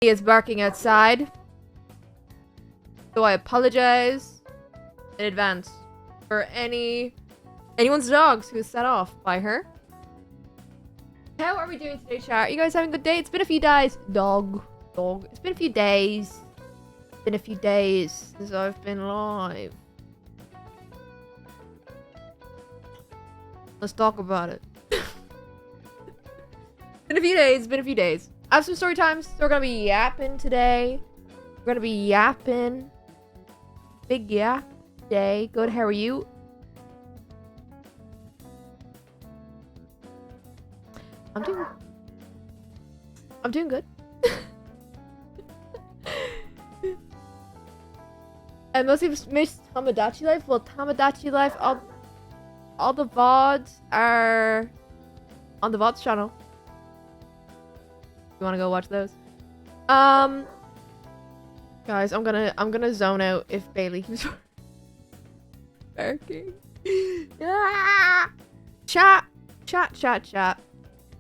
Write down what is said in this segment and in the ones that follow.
He is barking outside. So I apologize in advance for anyone's dogs who is set off by her. How are we doing today, chat? Are you guys having a good day? It's been a few days. Dog. It's been a few days. It's been a few days since I've been live. Let's talk about it. Been a few days. I have some story times, so we're gonna be yapping today. We're gonna be yapping. Big yap day. Good, how are you? I'm doing good. I mostly missed Tamagotchi Life. Well, Tamagotchi Life, all the VODs are on the VODs channel. You wanna go watch those? Guys, I'm gonna zone out if Bailey keeps barking. Ah! Chat.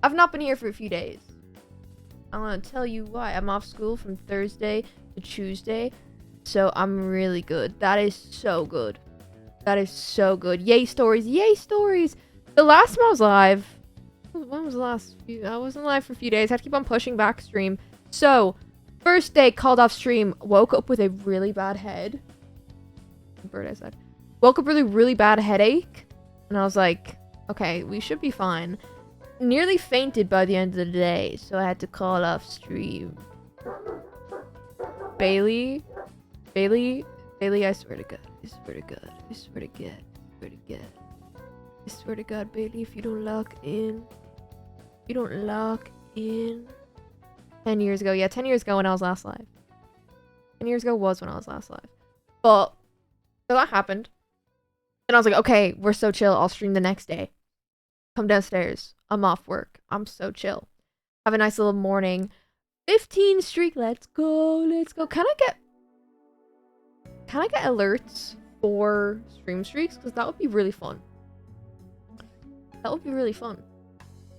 I've not been here for a few days. I'm gonna tell you why. I'm off school from Thursday to Tuesday, so I'm really good. That is so good. Yay stories, yay stories. The last time I was live, when was the last few? I wasn't live for a few days. I had to keep on pushing back stream. So, first day called off stream. Woke up with a really bad head. Bird I said. Woke up with a really bad headache, and I was like, okay, we should be fine. Nearly fainted by the end of the day, so I had to call off stream. Bailey, I swear to God, I swear to God, Bailey, if you don't lock in. 10 years ago. Yeah, 10 years ago when I was last live. 10 years ago was when I was last live. But, so that happened. And I was like, okay, we're so chill. I'll stream the next day. Come downstairs. I'm off work. I'm so chill. Have a nice little morning. 15 streak. Let's go. Can I get alerts for stream streaks? Because that would be really fun.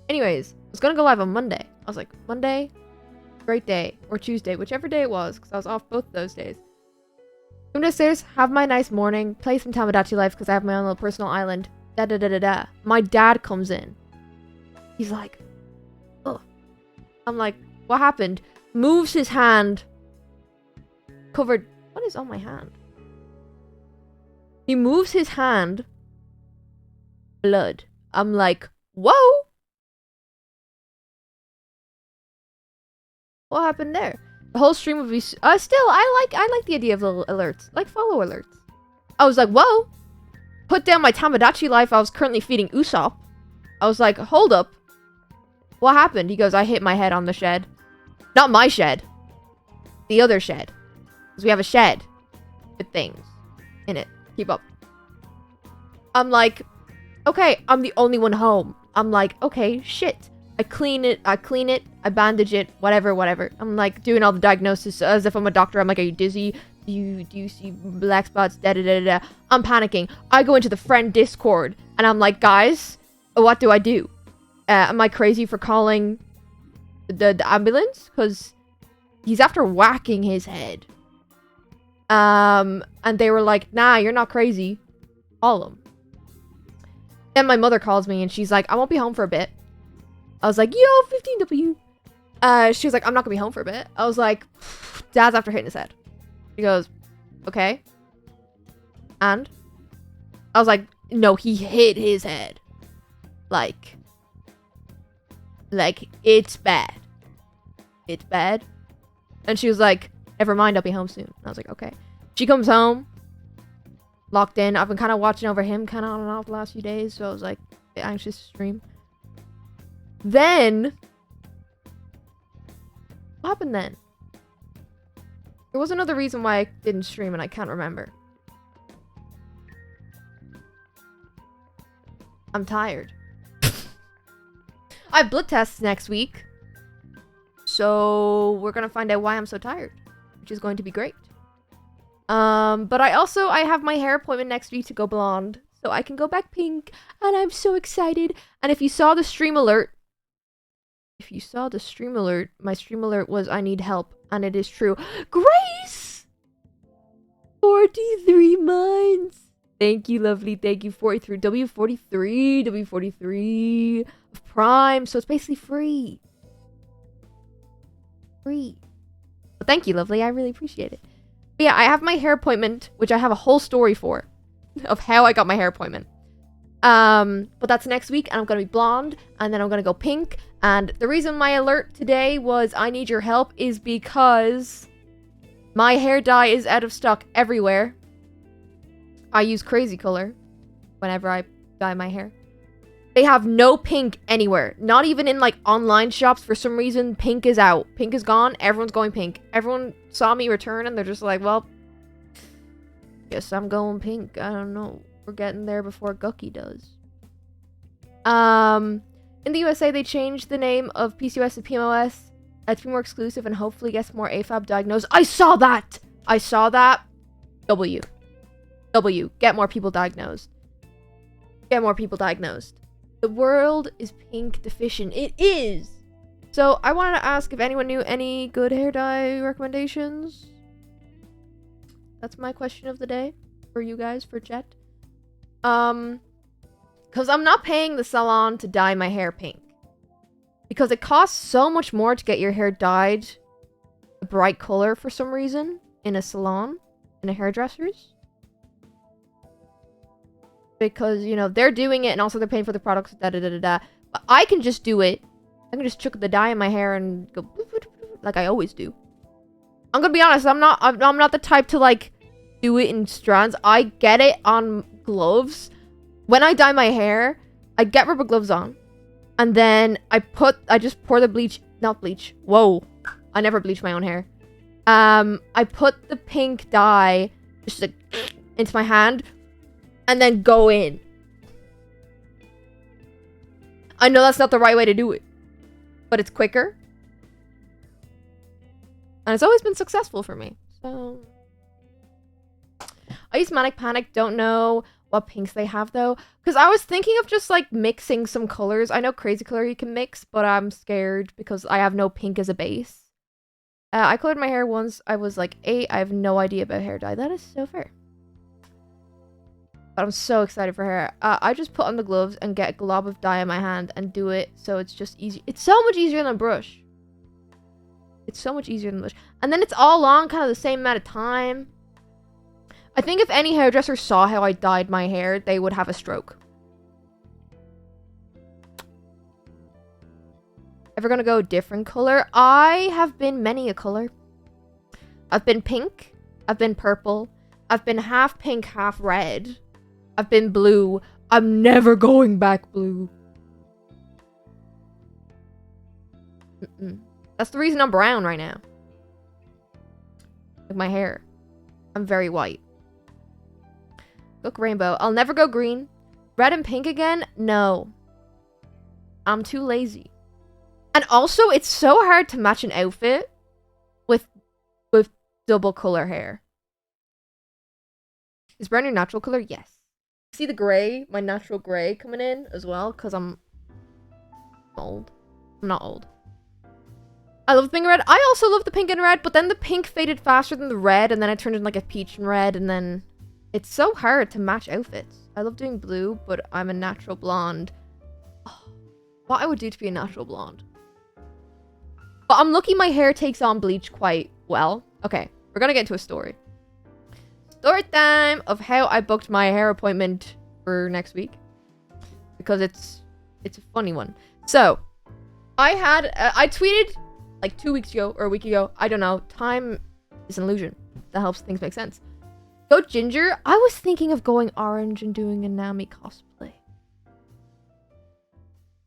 Anyways, I was gonna go live on Monday. I was like, Monday, great day. Or Tuesday, whichever day it was, because I was off both those days. Come downstairs, have my nice morning, play some Tamagotchi Life, because I have my own little personal island. My dad comes in. He's like, oh. I'm like, what happened? Moves his hand. Covered. What is on my hand? He moves his hand. Blood. I'm like, whoa. What happened there? The whole stream would be still. I like the idea of little alerts, like follow alerts. I was like, whoa. Put down my Tamagotchi Life. I was currently feeding Usopp. I was like, hold up. What happened? He goes, I hit my head on the shed. Not my shed. The other shed. Because we have a shed with things in it. Keep up. I'm like, okay, I'm the only one home. I'm like, okay, shit. I clean it, I bandage it, whatever. I'm like doing all the diagnosis as if I'm a doctor. I'm like, are you dizzy? Do you see black spots? I'm panicking. I go into the friend Discord and I'm like, guys, what do I do? Am I crazy for calling the ambulance? Because he's after whacking his head. And they were like, nah, you're not crazy. Call him. Then my mother calls me and she's like, I won't be home for a bit. I was like, yo, 15W. She was like, I'm not gonna be home for a bit. I was like, Dad's after hitting his head. She goes, okay. And? I was like, no, he hit his head. Like, it's bad. It's bad. And she was like, never mind, I'll be home soon. I was like, okay. She comes home. Locked in. I've been kind of watching over him kind of on and off the last few days. So I was like, anxious to stream. Then, what happened then? There was another reason why I didn't stream and I can't remember. I'm tired. I have blood tests next week. So we're gonna find out why I'm so tired. Which is going to be great. But I have my hair appointment next week to go blonde. So I can go back pink. And I'm so excited. And if you saw the stream alert, If you saw the stream alert, my stream alert was I need help, and it is true. Grace! 43 months! Thank you, lovely. Thank you, 43. W43. W43 of Prime. So it's basically free. Free. Well, thank you, lovely. I really appreciate it. But yeah, I have my hair appointment, which I have a whole story for. Of how I got my hair appointment. But that's next week, and I'm gonna be blonde, and then I'm gonna go pink. And the reason my alert today was I need your help is because my hair dye is out of stock everywhere. I use crazy color whenever I dye my hair. They have no pink anywhere. Not even in like online shops. For some reason, pink is out. Pink is gone. Everyone's going pink. Everyone saw me return and they're just like, well, guess I'm going pink. I don't know. We're getting there before Guqqie does. In the USA, they changed the name of PCOS to PMOS to be more exclusive and hopefully gets more AFAB diagnosed. I saw that! I saw that. W. Get more people diagnosed. Get more people diagnosed. The world is pink deficient. It is! So, I wanted to ask if anyone knew any good hair dye recommendations. That's my question of the day for you guys, for chat. Because I'm not paying the salon to dye my hair pink. Because it costs so much more to get your hair dyed a bright color for some reason in a salon, in a hairdresser's. Because, you know, they're doing it and also they're paying for the products, da-da-da-da-da. But I can just do it. I can just chuck the dye in my hair and go like I always do. I'm gonna be honest, I'm not the type to, like, do it in strands. I get it on gloves. When I dye my hair, I get rubber gloves on. And then I just pour the bleach, not bleach. Whoa. I never bleach my own hair. I put the pink dye just like into my hand and then go in. I know that's not the right way to do it, but it's quicker. And it's always been successful for me. So I use Manic Panic, don't know what pinks they have though. Because I was thinking of just like mixing some colors. I know crazy color you can mix, but I'm scared because I have no pink as a base. I colored my hair once. I was like 8. I have no idea about hair dye. That is so fair. But I'm so excited for hair. I just put on the gloves and get a glob of dye in my hand and do it. So it's just easy. It's so much easier than a brush. It's so much easier than a brush. And then it's all on kind of the same amount of time. I think if any hairdresser saw how I dyed my hair, they would have a stroke. If we're gonna go a different color, I have been many a color. I've been pink. I've been purple. I've been half pink, half red. I've been blue. I'm never going back blue. That's the reason I'm brown right now. Like my hair. I'm very white. Look, rainbow. I'll never go green. Red and pink again? No. I'm too lazy. And also, it's so hard to match an outfit with double color hair. Is brown your natural color? Yes. See the gray? My natural gray coming in as well? Because I'm old. I'm not old. I love pink and red. I also love the pink and red, but then the pink faded faster than the red, and then it turned into like a peach and red, and then it's so hard to match outfits. I love doing blue, but I'm a natural blonde. Oh, what I would do to be a natural blonde. But I'm lucky my hair takes on bleach quite well. Okay, we're gonna get into a story. Story time of how I booked my hair appointment for next week. Because it's a funny one. So, I tweeted like 2 weeks ago or a week ago. I don't know. Time is an illusion. That helps things make sense. Go ginger. I was thinking of going orange and doing a Nami cosplay.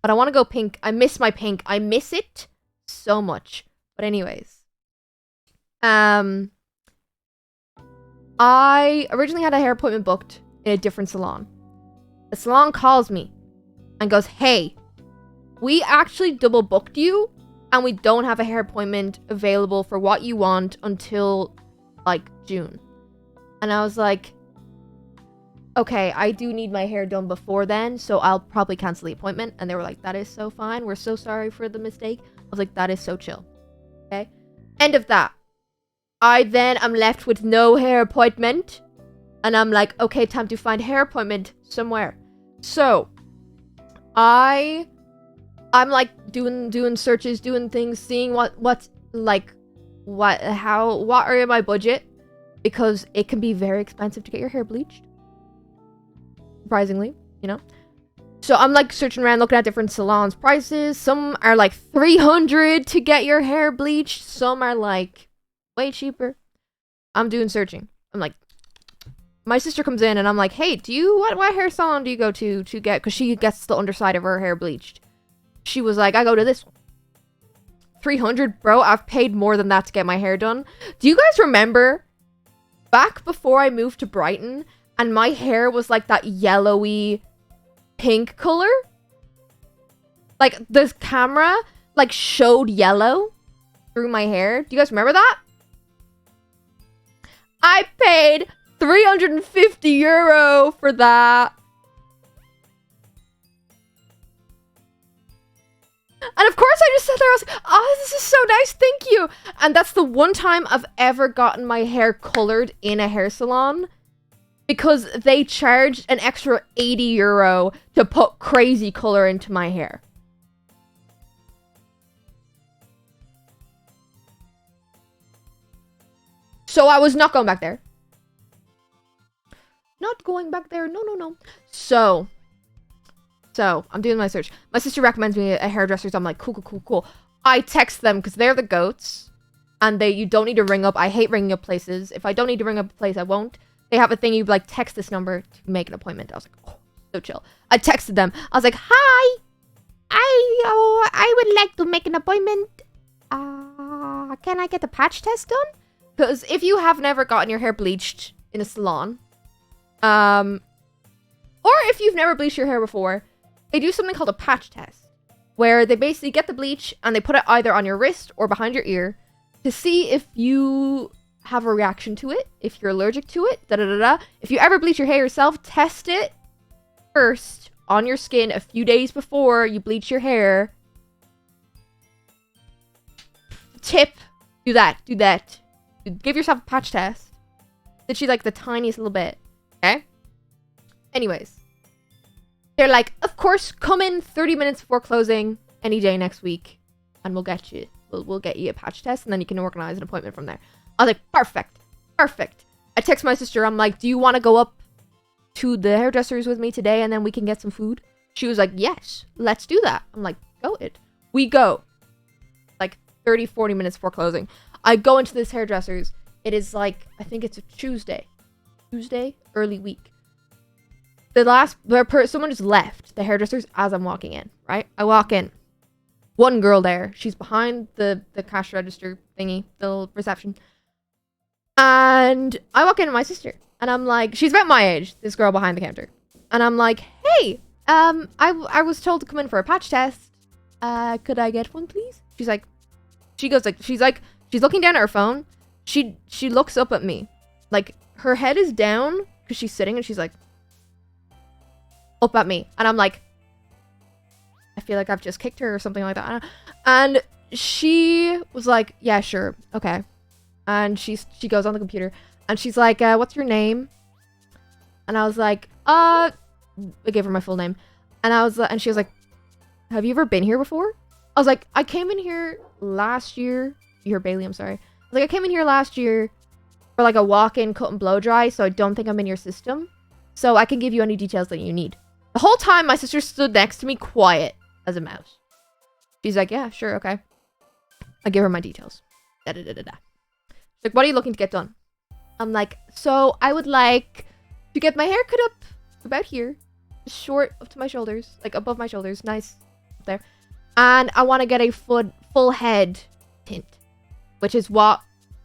But I want to go pink. I miss my pink. I miss it so much. But anyways. I originally had a hair appointment booked in a different salon. The salon calls me and goes, hey, we actually double booked you and we don't have a hair appointment available for what you want until like June. And I was like, okay, I do need my hair done before then, so I'll probably cancel the appointment. And they were like, that is so fine. We're so sorry for the mistake. I was like, that is so chill. Okay. End of that. I then am left with no hair appointment. And I'm like, okay, time to find hair appointment somewhere. So, I'm like doing searches, doing things, seeing what are in my budget, because it can be very expensive to get your hair bleached. Surprisingly, you know. So I'm like searching around, looking at different salons prices. Some are like $300 to get your hair bleached. Some are like way cheaper. I'm doing searching. I'm like, my sister comes in and I'm like, hey, what hair salon do you go to get, because she gets the underside of her hair bleached. She was like, I go to this one. $300, bro. I've paid more than that to get my hair done. Do you guys remember back before I moved to Brighton and my hair was like that yellowy pink color? Like the camera like showed yellow through my hair. Do you guys remember that? I paid €350 for that. And of course I just sat there, I was like, oh, this is so nice, thank you. And that's the one time I've ever gotten my hair colored in a hair salon, because they charged an extra €80 to put crazy color into my hair. So I was not going back there. Not going back there, no. So I'm doing my search. My sister recommends me a hairdresser, so I'm like, cool. I text them because they're the goats, and you don't need to ring up. I hate ringing up places. If I don't need to ring up a place, I won't. They have a thing, you like text this number to make an appointment. I was like, oh, so chill. I texted them. I was like, hi, I would like to make an appointment. Can I get the patch test done? Because if you have never gotten your hair bleached in a salon, or if you've never bleached your hair before, they do something called a patch test, where they basically get the bleach and they put it either on your wrist or behind your ear to see if you have a reaction to it, if you're allergic to it, If you ever bleach your hair yourself, test it first on your skin a few days before you bleach your hair. Tip, do that. Give yourself a patch test. Literally like the tiniest little bit, okay? Anyways. They're like, of course, come in 30 minutes before closing any day next week, and we'll get you. We'll get you a patch test, and then you can organize an appointment from there. I was like, perfect. I text my sister. I'm like, do you want to go up to the hairdressers with me today, and then we can get some food? She was like, yes, let's do that. I'm like, go it. We go. Like 30, 40 minutes before closing. I go into this hairdresser's. It is like, I think it's a Tuesday, early week. Someone just left the hairdressers as I'm walking in, right? I walk in. One girl there. She's behind the cash register thingy, the little reception. And I walk in with my sister. And I'm like, she's about my age, this girl behind the counter. And I'm like, hey, I was told to come in for a patch test. Could I get one, please? She's looking down at her phone. She looks up at me. Like, her head is down because she's sitting, and she's like, up at me. And I'm like, I feel like I've just kicked her or something like that. And she was like, yeah, sure, okay. And she goes on the computer and she's like, what's your name? And I was like, I gave her my full name. And she was like, have you ever been here before? I was like, I came in here last year. You heard Bailey, I'm sorry. I was like, I came in here last year for like a walk-in cut and blow dry, so I don't think I'm in your system. So I can give you any details that you need. The whole time, my sister stood next to me, quiet as a mouse. She's like, yeah, sure, okay. I give her my details. She's like, what are you looking to get done? I'm like, so I would like to get my hair cut up about here. Short up to my shoulders. Like, above my shoulders. Nice. Up there. And I want to get a full head tint. Which is what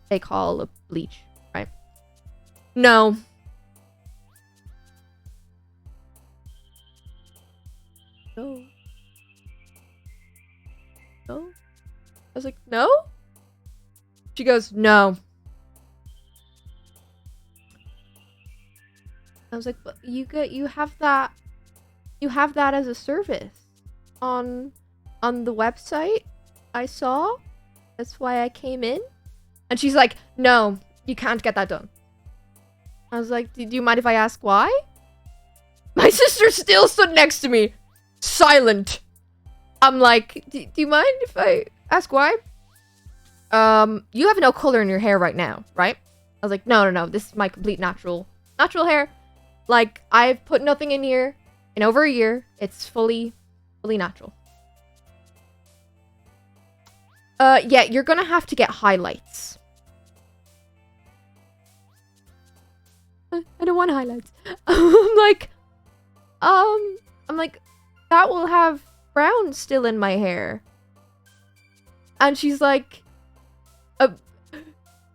they call a bleach, right? No. No. No? I was like, no? She goes, no. was like, but you have that as a service on the website I saw. That's why I came in. And she's like, no, you can't get that done. I was like, do you mind if I ask why? My sister still stood next to me, silent. I'm like, do you mind if I ask why? You have no color in your hair right now, right? I was like, no, this is my complete natural hair. Like, I've put nothing in here in over a year. It's fully natural. Yeah, you're gonna have to get highlights. I don't want highlights. I'm like, that will have brown still in my hair. And she's like,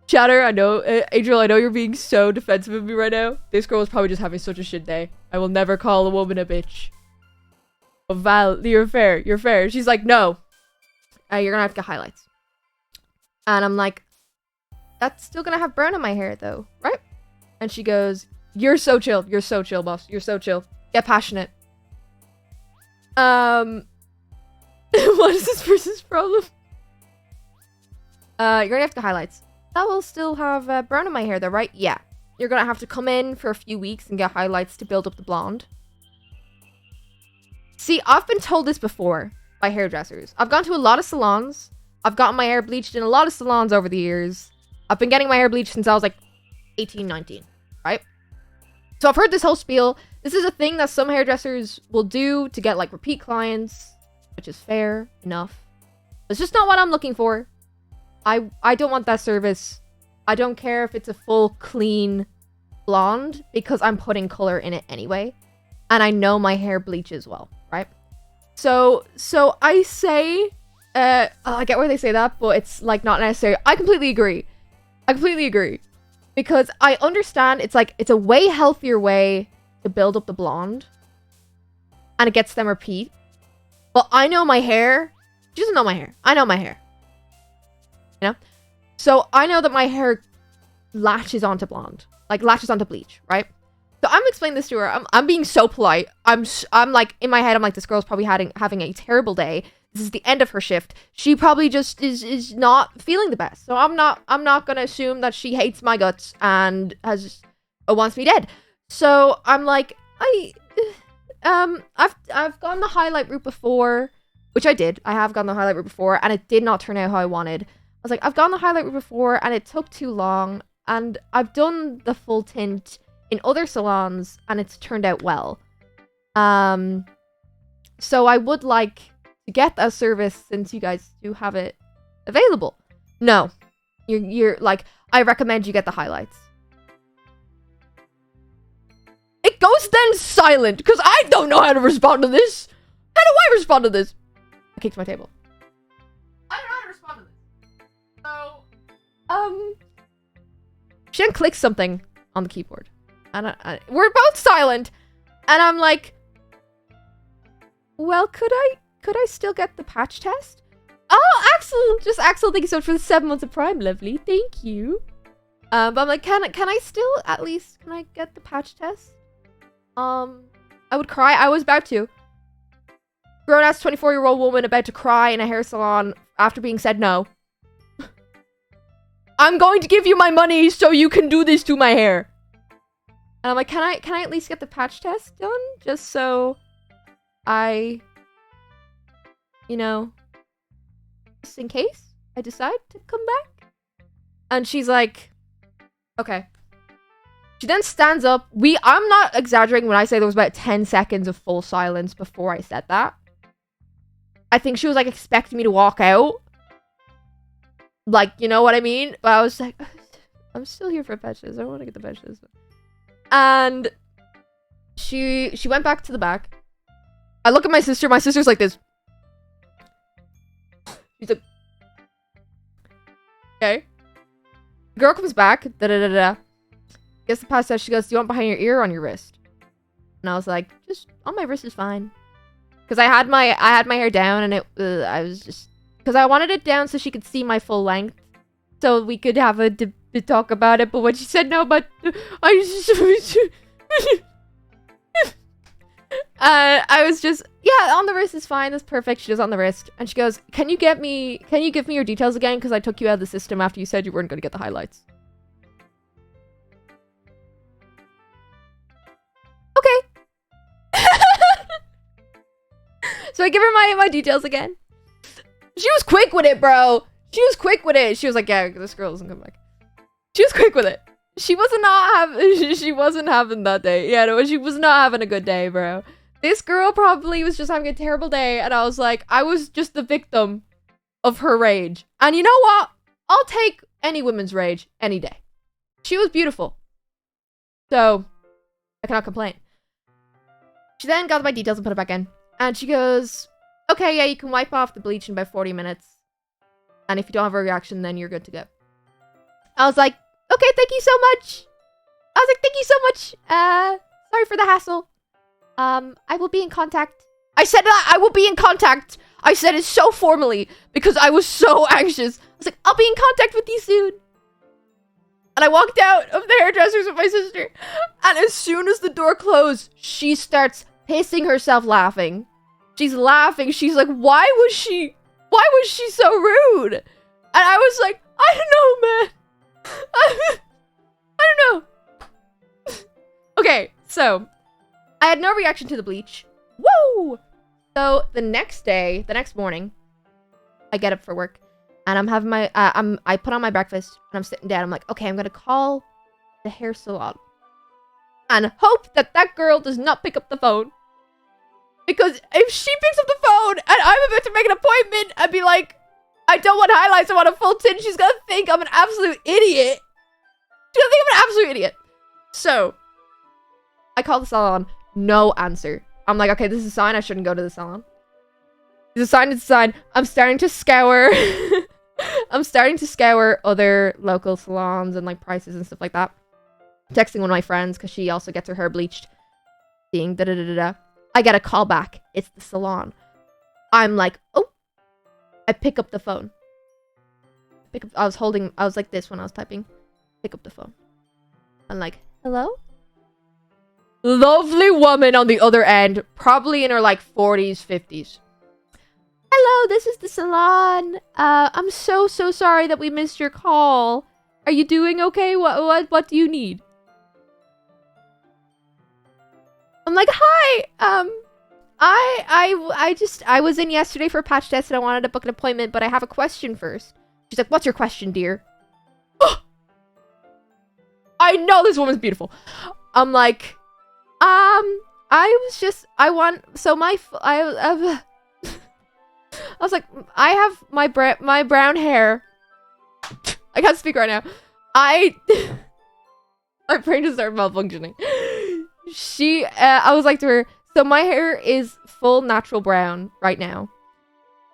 Chatter, I know, Angel, I know you're being so defensive of me right now. This girl is probably just having such a shit day. I will never call a woman a bitch. Oh, Val, you're fair. She's like, no. You're gonna have to get highlights. And I'm like, that's still gonna have brown in my hair though, right? And she goes, you're so chill, boss. You're so chill. Get passionate. What is this person's problem? You're gonna have to get highlights. That will still have brown in my hair though, right? Yeah. You're gonna have to come in for a few weeks and get highlights to build up the blonde. See, I've been told this before by hairdressers. I've gone to a lot of salons. I've gotten my hair bleached in a lot of salons over the years. I've been getting my hair bleached since I was like 18, 19, right? So I've heard this whole spiel. This is a thing that some hairdressers will do to get like repeat clients, which is fair enough. It's just not what I'm looking for. I don't want that service. I don't care if it's a full clean blonde because I'm putting color in it anyway. And I know my hair bleaches well, right? So I say, I get where they say that, but it's like not necessary. I completely agree. Because I understand it's like, it's a way healthier way to build up the blonde. And it gets them repeat. But I know my hair. She doesn't know my hair. I know my hair. You know? So I know that my hair latches onto blonde. Like, latches onto bleach, right? So I'm explaining this to her. I'm being so polite. I'm like, in my head, I'm like, this girl's probably having a terrible day. This is the end of her shift. She probably just is not feeling the best. So I'm not gonna assume that she hates my guts and wants me dead. So I'm like, I've gone the highlight route before, which I did. I have gone the highlight route before, and it did not turn out how I wanted. I was like, I've gone the highlight route before, and it took too long, and I've done the full tint in other salons, and it's turned out well. So I would like to get that service since you guys do have it available. No, you're like, I recommend you get the highlights. It goes then silent because I don't know how to respond to this. How do I respond to this? I kicked my table. I don't know how to respond to this. So, she then clicks something on the keyboard, and we're both silent, and I'm like, well, could I still get the patch test? Oh, Axel, thank you so much for the 7 months of Prime, lovely, thank you. But I'm like, can I still at least, can I get the patch test? I would cry. I was about to. Grown-ass 24-year-old woman about to cry in a hair salon after being said no. I'm going to give you my money so you can do this to my hair. And I'm like, can I at least get the patch test done? Just so I, you know, just in case I decide to come back. And she's like, okay. She then stands up. I'm not exaggerating when I say there was about 10 seconds of full silence before I said that. I think she was like expecting me to walk out. Like, you know what I mean? But I was like, I'm still here for patches. I want to get the patches. And she went back to the back. I look at my sister. My sister's like this. She's like, okay. The girl comes back. Da-da-da-da. Gets the patch test. She goes, do you want behind your ear or on your wrist? And I was like, just on my wrist is fine. Because I had my hair down, and I was just, because I wanted it down so she could see my full length, so we could have a talk about it. But when she said no, but I just I was just, yeah, on the wrist is fine. That's perfect. She does on the wrist. And she goes, can you give me your details again? Because I took you out of the system after you said you weren't going to get the highlights. Okay. So I give her my details again. She was quick with it, bro. She was quick with it. She was like, yeah, this girl doesn't come back. She was quick with it. She wasn't having that day. Yeah, no, she was not having a good day, bro. This girl probably was just having a terrible day, and I was like, I was just the victim of her rage. And you know what? I'll take any woman's rage any day. She was beautiful. So, I cannot complain. She then got my details and put it back in. And she goes, okay, yeah, you can wipe off the bleach in about 40 minutes. And if you don't have a reaction, then you're good to go. I was like, okay, thank you so much. I was like, thank you so much. Sorry for the hassle. I will be in contact. I said that I will be in contact. I said it so formally because I was so anxious. I was like, I'll be in contact with you soon. And I walked out of the hairdressers with my sister. And as soon as the door closed, she starts pissing herself laughing. She's laughing. She's like, why was she so rude? And I was like, I don't know, man. I don't know. Okay, so I had no reaction to the bleach. Woo! So the next morning, I get up for work, and I'm having my I put on my breakfast, and I'm sitting down. I'm like, okay, I'm gonna call the hair salon, and hope that girl does not pick up the phone, because if she picks up the phone and I'm about to make an appointment and be like, I don't want highlights, I want a full tint, she's gonna think I'm an absolute idiot. She's gonna think I'm an absolute idiot. So I call the salon. No answer. I'm like, okay, this is a sign I shouldn't go to the salon. It's a sign, it's a sign. I'm starting to scour. I'm starting to scour other local salons and like prices and stuff like that. Texting one of my friends because she also gets her hair bleached. Seeing da-da-da-da-da. I get a call back. It's the salon. I'm like, oh. I pick up the phone. I was like this when I was typing. Pick up the phone. I'm like, hello? Lovely woman on the other end, probably in her like 40s, 50s. Hello, this is the salon. I'm so sorry that we missed your call. Are you doing okay? What do you need? I'm like, hi. I was in yesterday for a patch test and I wanted to book an appointment, but I have a question first. She's like, what's your question, dear? I know this woman's beautiful. I'm like, I was like, I have my brown hair. I can't speak right now. My brain just started malfunctioning. I was like to her, so my hair is full natural brown right now.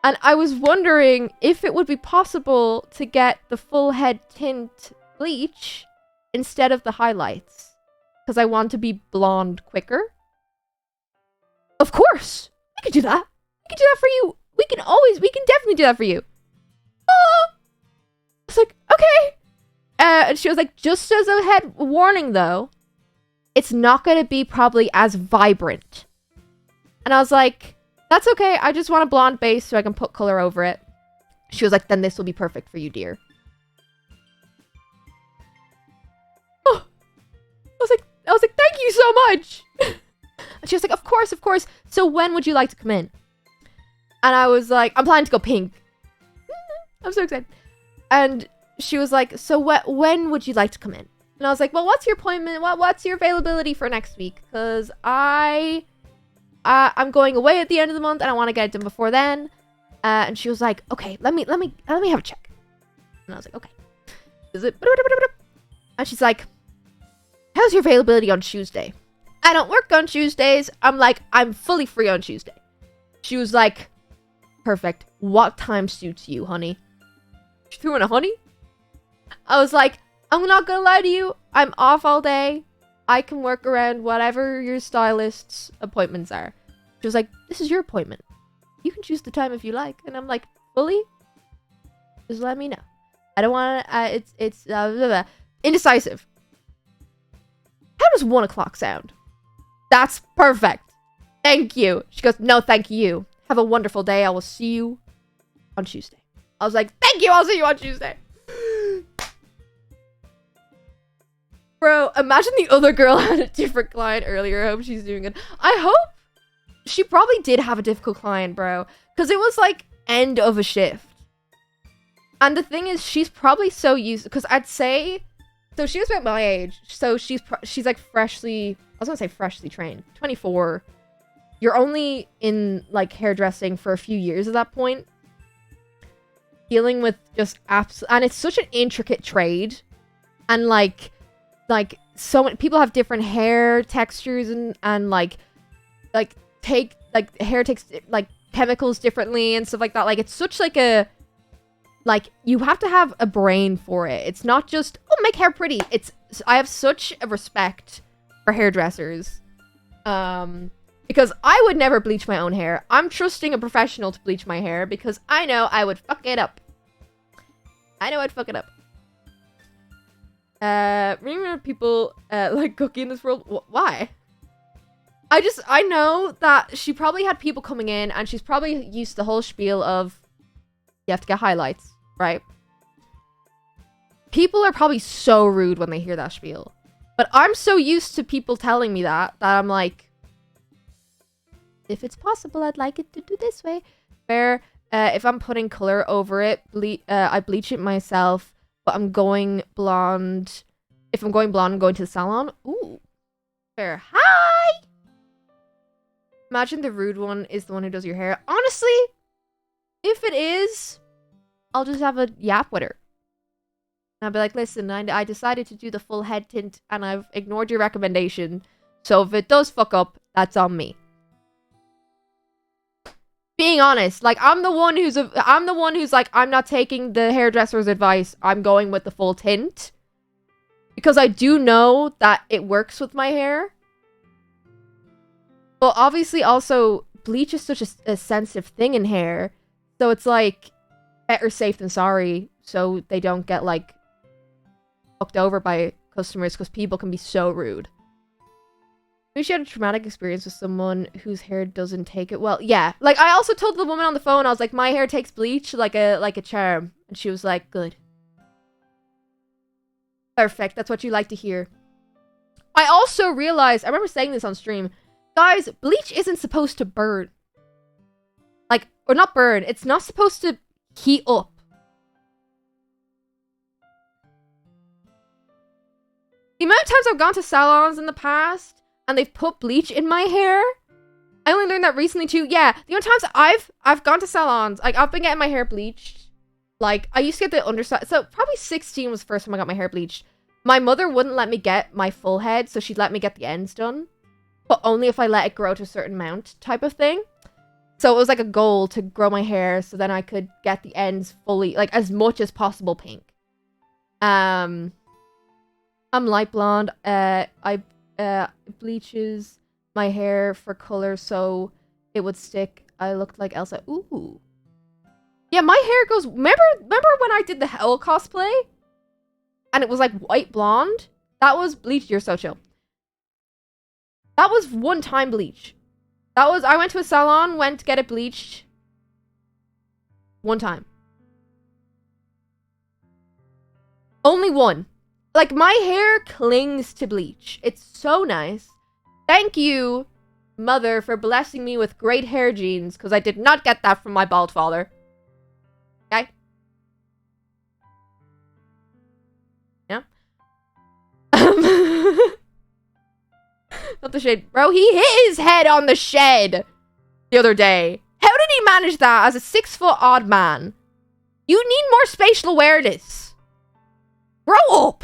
And I was wondering if it would be possible to get the full head tint bleach instead of the highlights. Because I want to be blonde quicker. Of course! We can do that! We can do that for you! We can definitely do that for you! Oh! I was like, okay! And she was like, just as a head warning though, it's not gonna be probably as vibrant. And I was like, that's okay, I just want a blonde base so I can put color over it. She was like, then this will be perfect for you, dear. Oh! I was like, thank you so much! And she was like, of course. So when would you like to come in? And I was like, I'm planning to go pink. I'm so excited. And she was like, so when would you like to come in? And I was like, well, what's your appointment? What's your availability for next week? Because I'm going away at the end of the month and I want to get it done before then. And she was like, okay, let me have a check. And I was like, okay. Is it? And she's like, how's your availability on Tuesday? I don't work on Tuesdays. I'm like, I'm fully free on Tuesday. She was like, perfect. What time suits you, honey? She threw in a honey? I was like, I'm not gonna lie to you. I'm off all day. I can work around whatever your stylist's appointments are. She was like, this is your appointment. You can choose the time if you like. And I'm like, fully? Just let me know. I don't want to, it's blah, blah, blah. Indecisive. How does 1 o'clock sound? That's perfect. Thank you. She goes, no, thank you. Have a wonderful day. I will see you on Tuesday. I was like, thank you. I'll see you on Tuesday. Bro, imagine the other girl had a different client earlier. I hope she's doing good. I hope she probably did have a difficult client, bro. Because it was like end of a shift. And the thing is, she's probably so used... Because I'd say... So she was about my age. So she's like freshly... I was going to say freshly trained. 24. You're only in like hairdressing for a few years at that point. Dealing with just and it's such an intricate trade. And like so many people have different hair textures and like hair takes like chemicals differently and stuff like that. Like it's such like a you have to have a brain for it. It's not just make hair pretty. I have such a respect for hairdressers. Because I would never bleach my own hair. I'm trusting a professional to bleach my hair because I know I would fuck it up. I know I'd fuck it up. Remember people like Guqqie in this world? Why? I know that she probably had people coming in and she's probably used the whole spiel of you have to get highlights, right? People are probably so rude when they hear that spiel. But I'm so used to people telling me that I'm like, if it's possible, I'd like it to do this way. Fair. If I'm putting color over it, I bleach it myself. But I'm going blonde. If I'm going blonde, I'm going to the salon. Ooh. Fair. Hi! Imagine the rude one is the one who does your hair. Honestly, if it is, I'll just have a yap with her. And I'll be like, listen, I decided to do the full head tint and I've ignored your recommendation. So if it does fuck up, that's on me. Being honest, like I'm the one who's like, I'm not taking the hairdresser's advice. I'm going with the full tint. Because I do know that it works with my hair. But obviously also, bleach is such a sensitive thing in hair. So it's like, better safe than sorry. So they don't get like, fucked over by customers. Because people can be so rude. Maybe she had a traumatic experience with someone whose hair doesn't take it well. Yeah. Like, I also told the woman on the phone, I was like, my hair takes bleach like a charm. And she was like, good. Perfect. That's what you like to hear. I also realized, I remember saying this on stream, guys, bleach isn't supposed to burn. Like, or not burn. It's not supposed to heat up. The amount of times I've gone to salons in the past, and they've put bleach in my hair. I only learned that recently too. Yeah, the only times I've gone to salons, like I've been getting my hair bleached. Like I used to get the underside. So probably 16 was the first time I got my hair bleached. My mother wouldn't let me get my full head, so she'd let me get the ends done, but only if I let it grow to a certain amount, type of thing. So it was like a goal to grow my hair, so then I could get the ends fully, like as much as possible pink. I'm light blonde. Bleaches my hair for color so it would stick. I looked like Elsa. Ooh. Yeah, my hair goes... Remember when I did the Hell cosplay? And it was like white blonde? That was bleach. You're so chill. That was one-time bleach. That was... I went to a salon, went to get it bleached. One time. Only one. Like, my hair clings to bleach. It's so nice. Thank you, mother, for blessing me with great hair genes, because I did not get that from my bald father. Okay? Yeah? Not the shade. Bro, he hit his head on the shed the other day. How did he manage that as a 6-foot odd man? You need more spatial awareness. Grow up.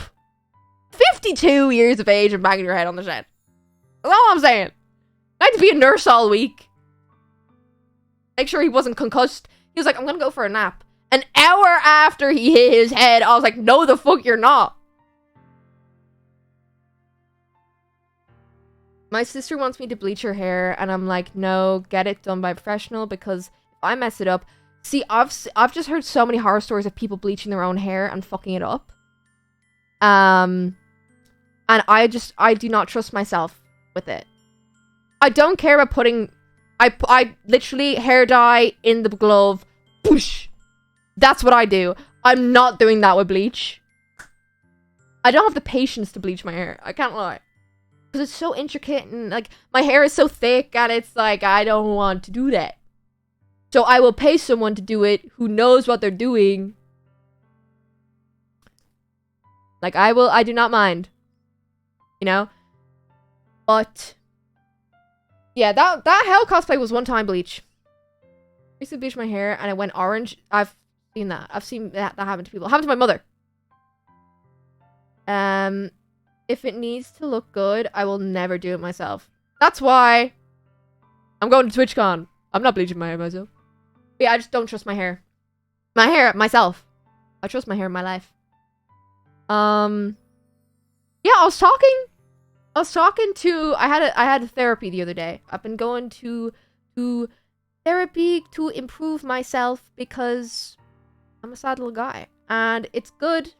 52 years of age and banging your head on the shed. That's all I'm saying. I had to be a nurse all week. Make sure he wasn't concussed. He was like, I'm gonna go for a nap. An hour after he hit his head, I was like, no the fuck you're not. My sister wants me to bleach her hair, and I'm like, no, get it done by a professional, because if I mess it up... See, I've just heard so many horror stories of people bleaching their own hair and fucking it up. And I do not trust myself with it. I don't care about putting... I literally hair dye in the glove. Whoosh. That's what I do. I'm not doing that with bleach. I don't have the patience to bleach my hair. I can't lie. Because it's so intricate and like my hair is so thick and it's like I don't want to do that. So I will pay someone to do it who knows what they're doing. Like I do not mind. You know? But yeah, that hell cosplay was one time bleach. I used to bleach my hair and it went orange. I've seen that. I've seen that happen to people. It happened to my mother. If it needs to look good, I will never do it myself. That's why I'm going to TwitchCon. I'm not bleaching my hair myself. But yeah, I just don't trust my hair. My hair, myself. I trust my hair in my life. Yeah, I was talking to I had a therapy the other day. I've been going to therapy to improve myself because I'm a sad little guy. And it's good to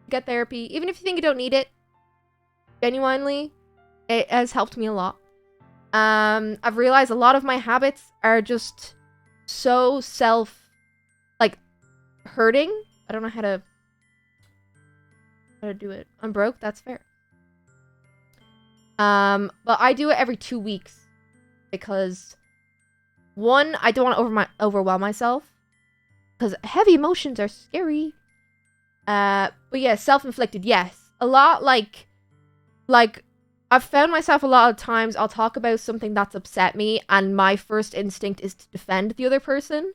get therapy. Even if you think you don't need it. Genuinely, it has helped me a lot. I've realized a lot of my habits are just so hurting. I don't know how to do it. I'm broke, that's fair. But I do it every 2 weeks because one, I don't want to overwhelm myself because heavy emotions are scary. But yeah, self-inflicted, yes. A lot like I've found myself a lot of times I'll talk about something that's upset me and my first instinct is to defend the other person.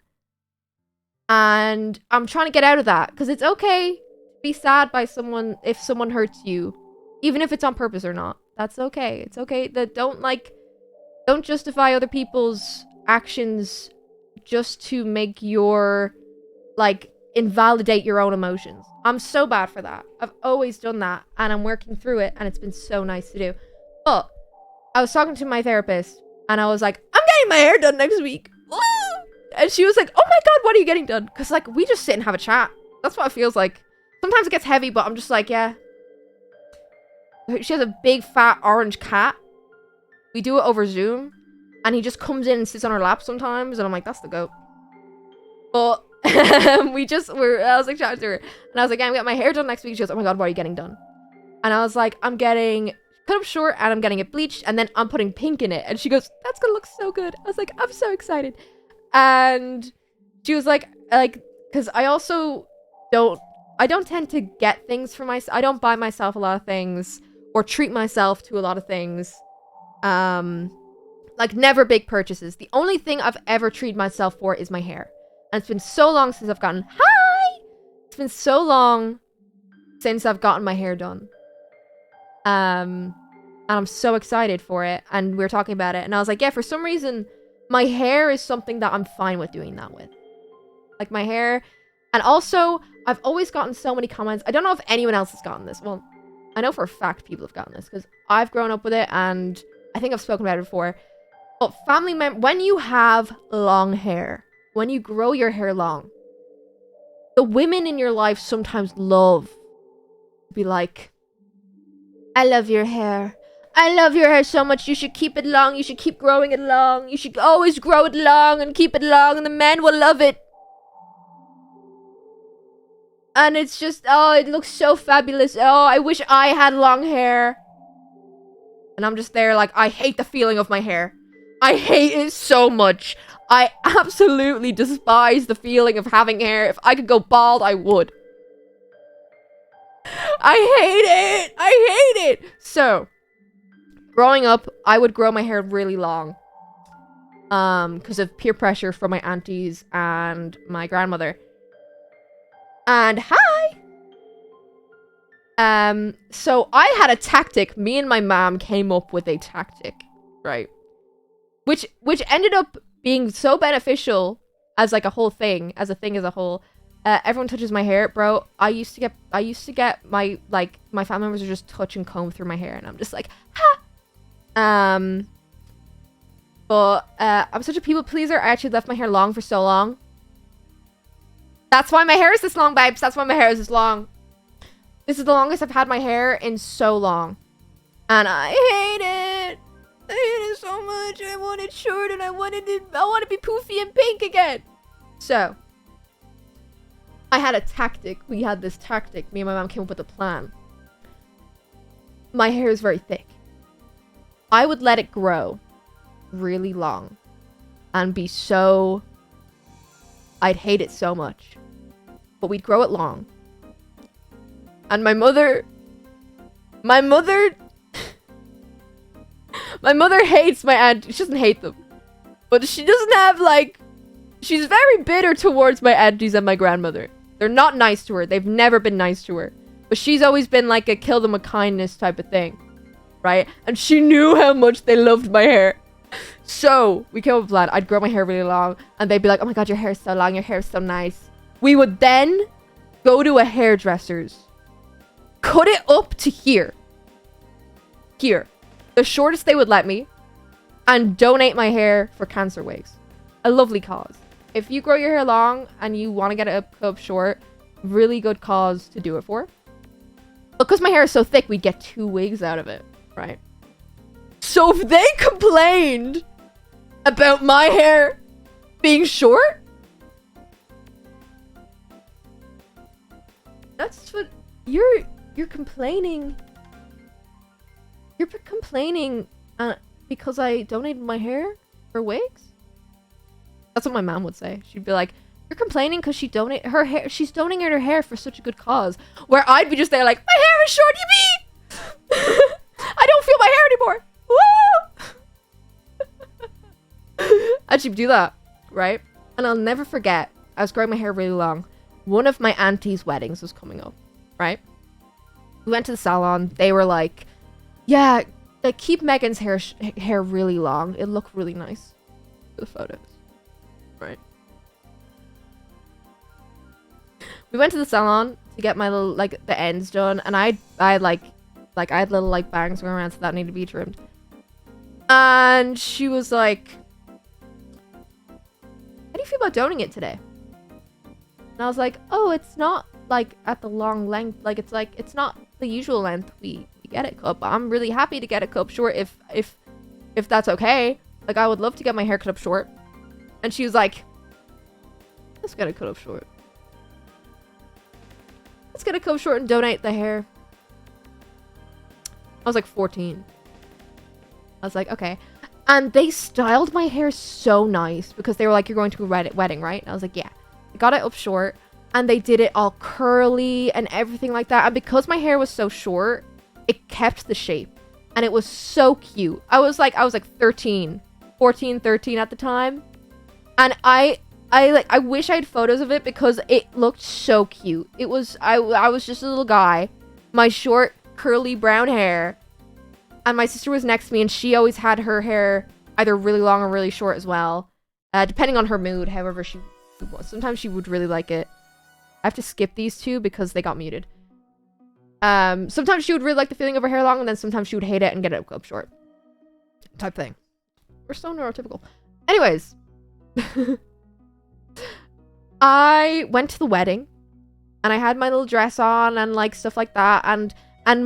And I'm trying to get out of that because it's okay to be sad by someone if someone hurts you, even if it's on purpose or not. That's okay. It's okay that don't justify other people's actions just to make your invalidate your own emotions. I'm so bad for that. I've always done that and I'm working through it and it's been so nice to do. But I was talking to my therapist and I was like, I'm getting my hair done next week. Woo! And she was like, oh my god, what are you getting done? Because we just sit and have a chat. That's what it feels like. Sometimes it gets heavy, but I'm just like, yeah. She has a big fat orange cat. We do it over Zoom and he just comes in and sits on her lap sometimes and I'm like, that's the goat. But I was like chatting to her and I was like, I'm getting my hair done next week. She goes, oh my god, what are you getting done? And I was like, I'm getting cut up short and I'm getting it bleached and then I'm putting pink in it. And she goes, that's gonna look so good. I was like, I'm so excited. And she was like, because I don't tend to get things for myself. I don't buy myself a lot of things or treat myself to a lot of things. Never big purchases. The only thing I've ever treated myself for is my hair. And it's been so long since I've gotten... Hi! It's been so long since I've gotten my hair done. And I'm so excited for it. And we were talking about it. And I was like, yeah, for some reason, my hair is something that I'm fine with doing that with. Like, my hair... And also, I've always gotten so many comments. I don't know if anyone else has gotten this. Well, I know for a fact people have gotten this. Because I've grown up with it. And I think I've spoken about it before. But family members... When you have long hair... When you grow your hair long, the women in your life sometimes love to be like, I love your hair. I love your hair so much. You should keep it long. You should keep growing it long. You should always grow it long and keep it long and the men will love it. And it's just, oh, it looks so fabulous. Oh, I wish I had long hair. And I'm just there like, I hate the feeling of my hair. I hate it so much. I absolutely despise the feeling of having hair. If I could go bald, I would. I hate it! I hate it! So, growing up, I would grow my hair really long. Because of peer pressure from my aunties and my grandmother. And hi! So I had a tactic. Me and my mom came up with a tactic, right? Which ended up being so beneficial as a whole thing, as a whole. Everyone touches my hair, bro. I used to get my family members would just touch and comb through my hair, and I'm just like, ha. But I'm such a people pleaser. I actually left my hair long for so long. That's why my hair is this long, babes. That's why my hair is this long. This is the longest I've had my hair in so long, and I hate it. I hate it so much. I want it short and I want to be poofy and pink again. So, I had a tactic. We had this tactic. Me and my mom came up with a plan. My hair is very thick. I would let it grow really long and be so... I'd hate it so much. But we'd grow it long. And my mother hates my aunt. She doesn't hate them. But she doesn't have, like... She's very bitter towards my aunties and my grandmother. They're not nice to her. They've never been nice to her. But she's always been like a kill them with kindness type of thing. Right? And she knew how much they loved my hair. So, we came up with a plan. I'd grow my hair really long. And they'd be like, oh my god, your hair is so long. Your hair is so nice. We would then go to a hairdresser's. Cut it up to here. Here. The shortest they would let me. And donate my hair for cancer wigs. A lovely cause. If you grow your hair long and you want to get it up short, really good cause to do it for. Because my hair is so thick, we'd get 2 wigs out of it, right? So if they complained about my hair being short, that's what you're complaining. You're complaining because I donated my hair for wigs? That's what my mom would say. She'd be like, you're complaining because she's donating her hair for such a good cause. Where I'd be just there like, my hair is short, you mean? I don't feel my hair anymore. Woo! And she'd do that, right? And I'll never forget, I was growing my hair really long. One of my auntie's weddings was coming up, right? We went to the salon. They were like, yeah, like keep Megan's hair really long. It looked really nice for the photos. Right. We went to the salon to get my little, like, the ends done, and I had little, like, bangs going around, so that needed to be trimmed. And she was like, how do you feel about donating it today? And I was like, oh, it's not, like, at the long length, like, it's not the usual length we get it cut, but I'm really happy to get it cut short if that's okay. Like, I would love to get my hair cut up short. And she was like, let's get it cut up short. Let's get it cut up short and donate the hair. I was like 14. I was like, okay. And they styled my hair so nice because they were like, you're going to a wedding, right? And I was like, yeah. I got it up short and they did it all curly and everything like that. And because my hair was so short, it kept the shape. And it was so cute. I was like 13, 14, 13 at the time. And I wish I had photos of it because it looked so cute. It was, I was just a little guy, my short, curly brown hair, and my sister was next to me, and she always had her hair either really long or really short as well, depending on her mood, however she was. Sometimes she would really like it. I have to skip these two because they got muted. Sometimes she would really like the feeling of her hair long, and then sometimes she would hate it and get it up short. Type thing. We're so neurotypical. Anyways. I went to the wedding and I had my little dress on and like stuff like that, and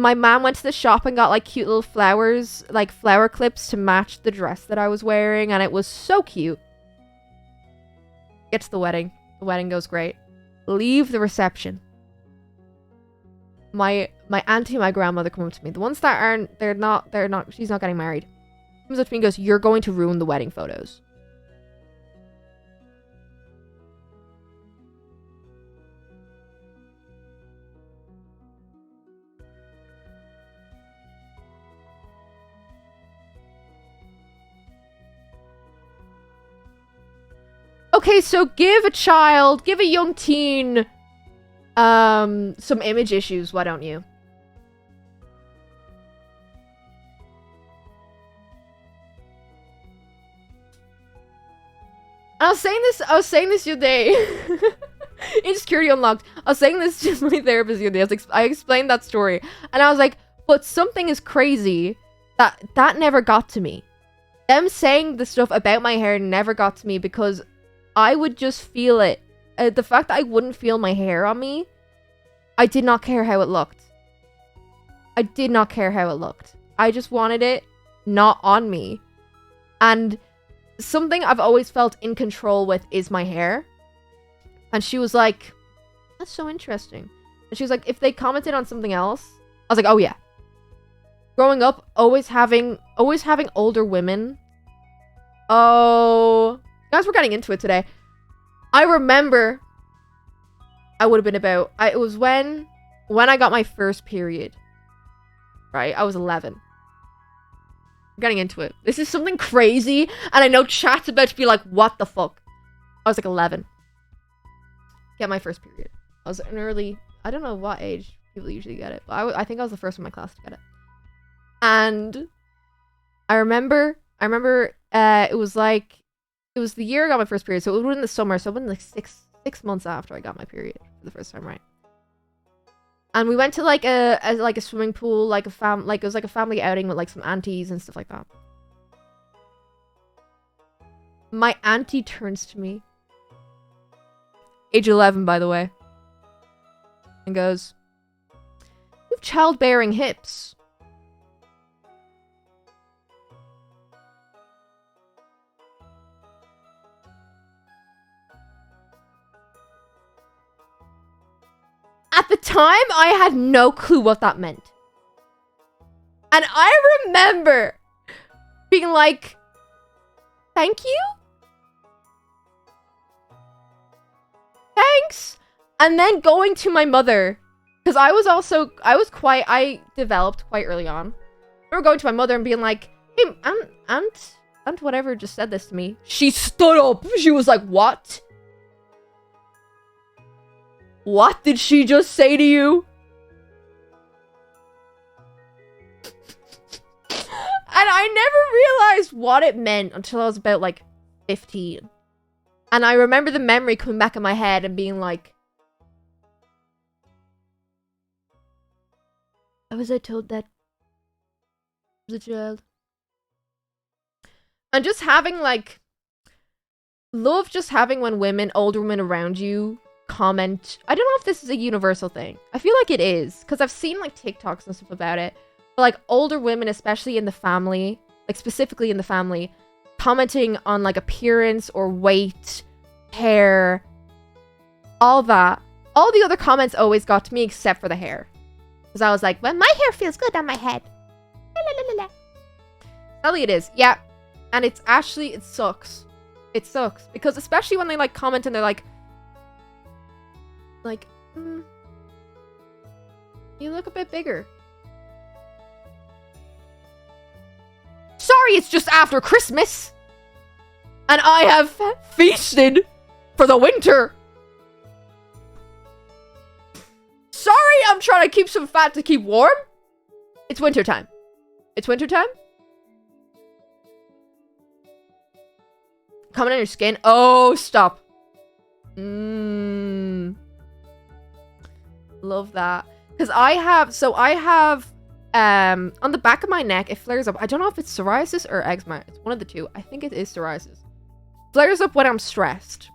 my mom went to the shop and got like cute little flowers, like flower clips to match the dress that I was wearing, and it was so cute. Get to the wedding. The wedding goes great. Leave the reception. My auntie and my grandmother come up to me. The ones that aren't, they're not, she's not getting married. Comes up to me and goes, you're going to ruin the wedding photos. Okay, so give a young teen, some image issues, why don't you? I was saying this the other day. Insecurity unlocked. I was saying this to my therapist the other day. I explained that story, and I was like, but something is crazy that never got to me. Them saying the stuff about my hair never got to me because I would just feel it. The fact that I wouldn't feel my hair on me, I did not care how it looked. I did not care how it looked. I just wanted it not on me. And something I've always felt in control with is my hair. And she was like, that's so interesting. And she was like, if they commented on something else, I was like, oh yeah. Growing up, always having older women. Oh, guys, we're getting into it today. I remember I would have been about, it was when I got my first period, right? I was 11. We're getting into it. This is something crazy, and I know chat's about to be like, what the fuck? I was like 11. Get my first period. I was an early, I don't know what age people usually get it, but I think I was the first in my class to get it. And I remember it was the year I got my first period, so it was in the summer, so it was like six months after I got my period for the first time, right? And we went to like a swimming pool, it was like a family outing with like some aunties and stuff like that. My auntie turns to me, age 11 by the way, and goes, "You have childbearing hips." At the time, I had no clue what that meant. And I remember being like, thank you? Thanks? And then going to my mother. Because I developed quite early on. I remember going to my mother and being like, hey, Aunt whatever just said this to me. She stood up. She was like, what? What did she just say to you? And I never realized what it meant until I was about like 15. And I remember the memory coming back in my head and being like, how was I told that as a child? And just having like, love just having when older women around you comment. I don't know if this is a universal thing. I feel like it is, because I've seen like TikToks and stuff about it. But like older women, especially in the family, like specifically in the family, commenting on like appearance or weight, hair, all that. All the other comments always got to me except for the hair. Because I was like, well, my hair feels good on my head. La, la, la, la, la. Sadly it is. Yeah. And it's actually, it sucks. It sucks. Because especially when they like comment and they're like, you look a bit bigger. Sorry, it's just after Christmas. And I have feasted for the winter. Sorry, I'm trying to keep some fat to keep warm. It's wintertime. It's wintertime. Coming on your skin. Oh, stop. Love that. Because I have on the back of my neck, it flares up. I don't know if it's psoriasis or eczema. It's one of the two. I think it is psoriasis. Flares up when I'm stressed,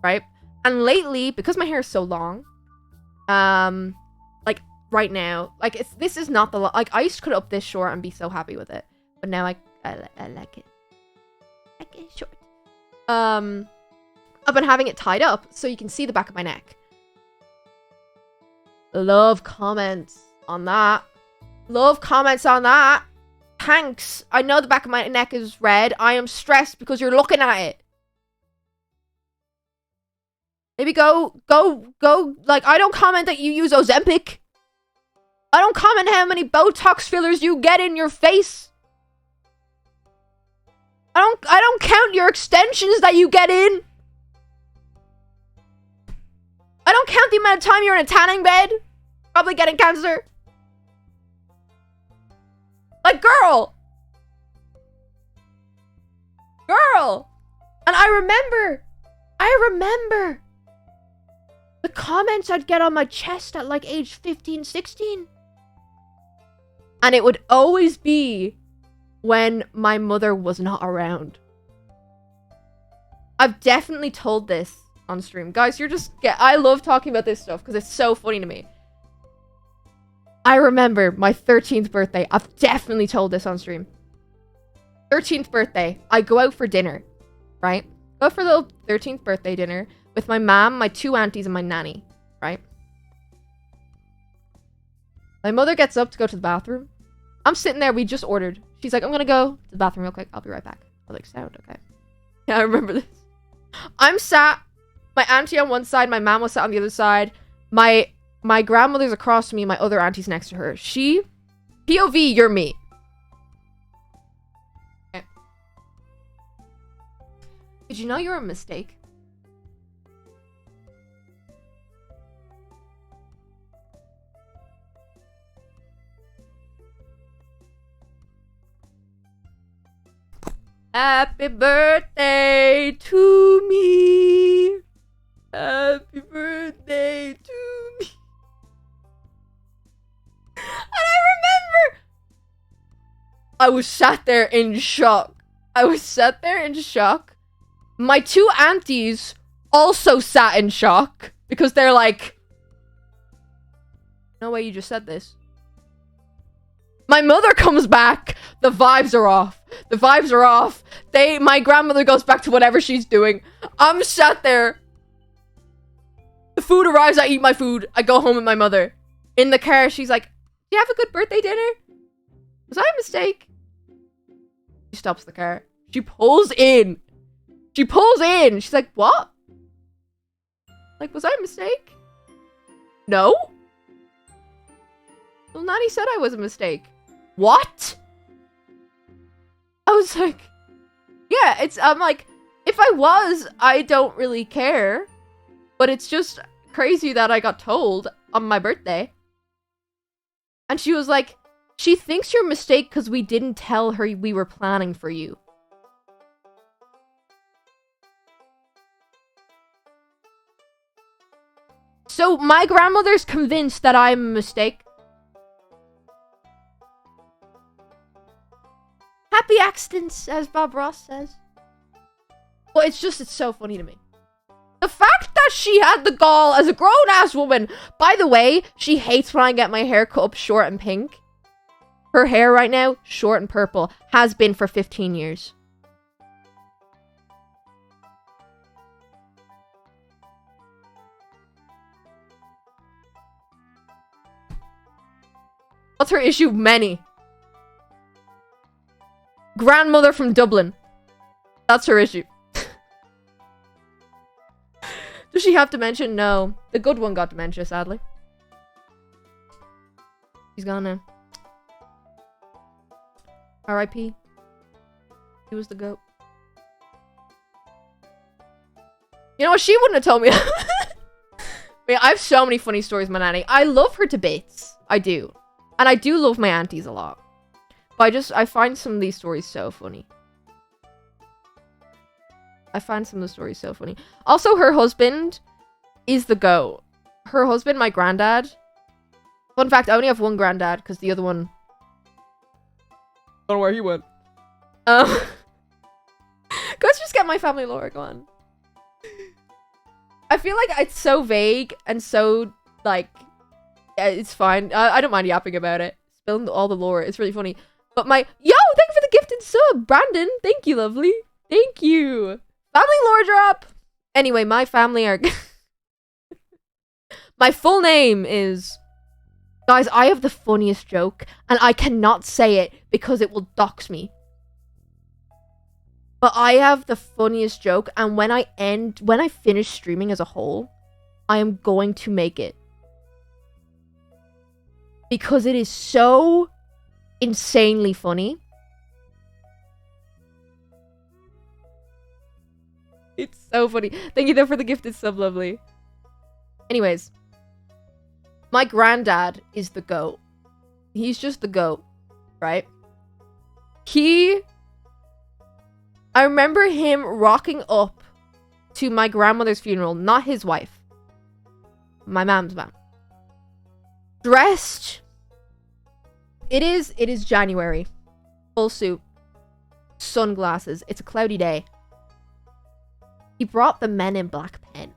right? And lately, because my hair is so long, like right now, like this is not the like I used to cut it up this short and be so happy with it, but now I like it. I like it short. I've been having it tied up so you can see the back of my neck. Love comments on that. Love comments on that. Thanks. I know the back of my neck is red. I am stressed because you're looking at it. Maybe go. Like, I don't comment that you use Ozempic. I don't comment how many Botox fillers you get in your face. I don't count your extensions that you get in. I don't count the amount of time you're in a tanning bed. Probably getting cancer. Like, girl. And I remember the comments I'd get on my chest at like age 15, 16. And it would always be when my mother was not around. I've definitely told this on stream. Guys, I love talking about this stuff because it's so funny to me. I remember my 13th birthday. I've definitely told this on stream. 13th birthday. I go out for dinner, right? Go for the little 13th birthday dinner with my mom, my 2 aunties, and my nanny, right? My mother gets up to go to the bathroom. I'm sitting there. We just ordered. She's like, I'm gonna go to the bathroom real quick. I'll be right back. I was like, sound okay. Yeah, I remember this. I'm sat. My auntie on one side. My mom was sat on the other side. My grandmother's across from me. My other auntie's next to her. POV, you're me. Okay. Did you know you're a mistake? Happy birthday to me. Happy birthday to me. And I remember I was sat there in shock. My 2 aunties also sat in shock because they're like, no way you just said this. My mother comes back. The vibes are off. My grandmother goes back to whatever she's doing. I'm sat there. The food arrives. I eat my food. I go home with my mother. In the car, she's like, "Do you have a good birthday dinner? Was I a mistake?" She stops the car. She pulls in. She's like, "What? Like, was I a mistake?" No. Well, Nanny said I was a mistake. What? I was like, yeah, I'm like, if I was, I don't really care. But it's just crazy that I got told on my birthday. And she was like, she thinks you're a mistake because we didn't tell her we were planning for you. So my grandmother's convinced that I'm a mistake. Happy accidents, as Bob Ross says. Well, it's so funny to me. The fact that she had the gall as a grown-ass woman. By the way, she hates when I get my hair cut up short and pink. Her hair right now, short and purple. Has been for 15 years. What's her issue? Many. Grandmother from Dublin. That's her issue. Does she have dementia? No. The good one got dementia, sadly. He's gone now. R.I.P. He was the goat. You know what? She wouldn't have told me. I have so many funny stories with my nanny. I love her to bits. I do. And I do love my aunties a lot. But I find some of these stories so funny. Also, her husband is the goat. Her husband, my granddad. Fun fact, I only have one granddad because the other one... I don't know where he went. Let's just get my family lore going. I feel like it's so vague and so, like... Yeah, it's fine. I don't mind yapping about it. Spilling all the lore. It's really funny. But my... Yo! Thank you for the gifted sub! Brandon! Thank you, lovely. Thank you. Family lore drop! Anyway, my family are... My full name is... Guys, I have the funniest joke. And I cannot say it because it will dox me. But I have the funniest joke. And when I finish streaming as a whole, I am going to make it. Because it is so... insanely funny. It's so funny. Thank you though for the gifted sub, lovely. Anyways. My granddad is the goat. He's just the goat. Right? I remember him rocking up to my grandmother's funeral. Not his wife. My mom's mom. Dressed... It is January. Full suit. Sunglasses. It's a cloudy day. He brought the Men in Black pen.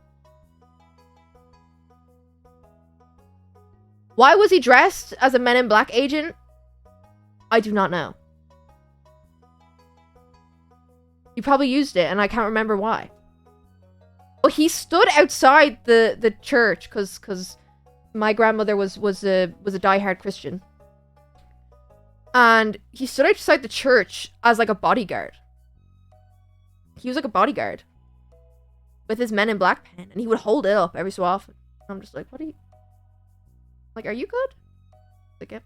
Why was he dressed as a Men in Black agent? I do not know. He probably used it, and I can't remember why. Well, he stood outside the church because my grandmother was a diehard Christian, and he stood outside the church as like a bodyguard. He was like a bodyguard with his Men in Black pen, and he would hold it up every so often. I'm just like, what are you? Like, are you good? Like, yeah.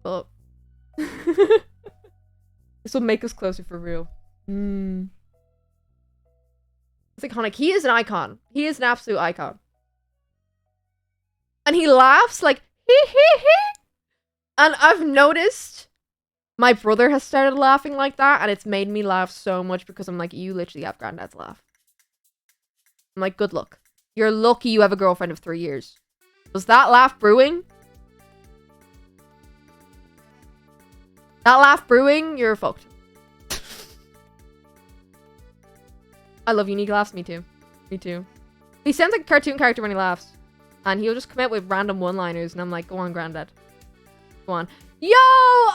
Oh. This will make us closer for real. It's iconic. He is an icon. He is an absolute icon. And he laughs like, hee hee hee. And I've noticed my brother has started laughing like that, and it's made me laugh so much because I'm like, you literally have Granddad's laugh. I'm like, good luck. You're lucky you have a girlfriend of 3 years. Was that laugh brewing? That laugh brewing? You're fucked. I love unique laughs. Me too. Me too. He sounds like a cartoon character when he laughs. And he'll just come out with random one-liners, and I'm like, go on, Granddad. Go on. Yo,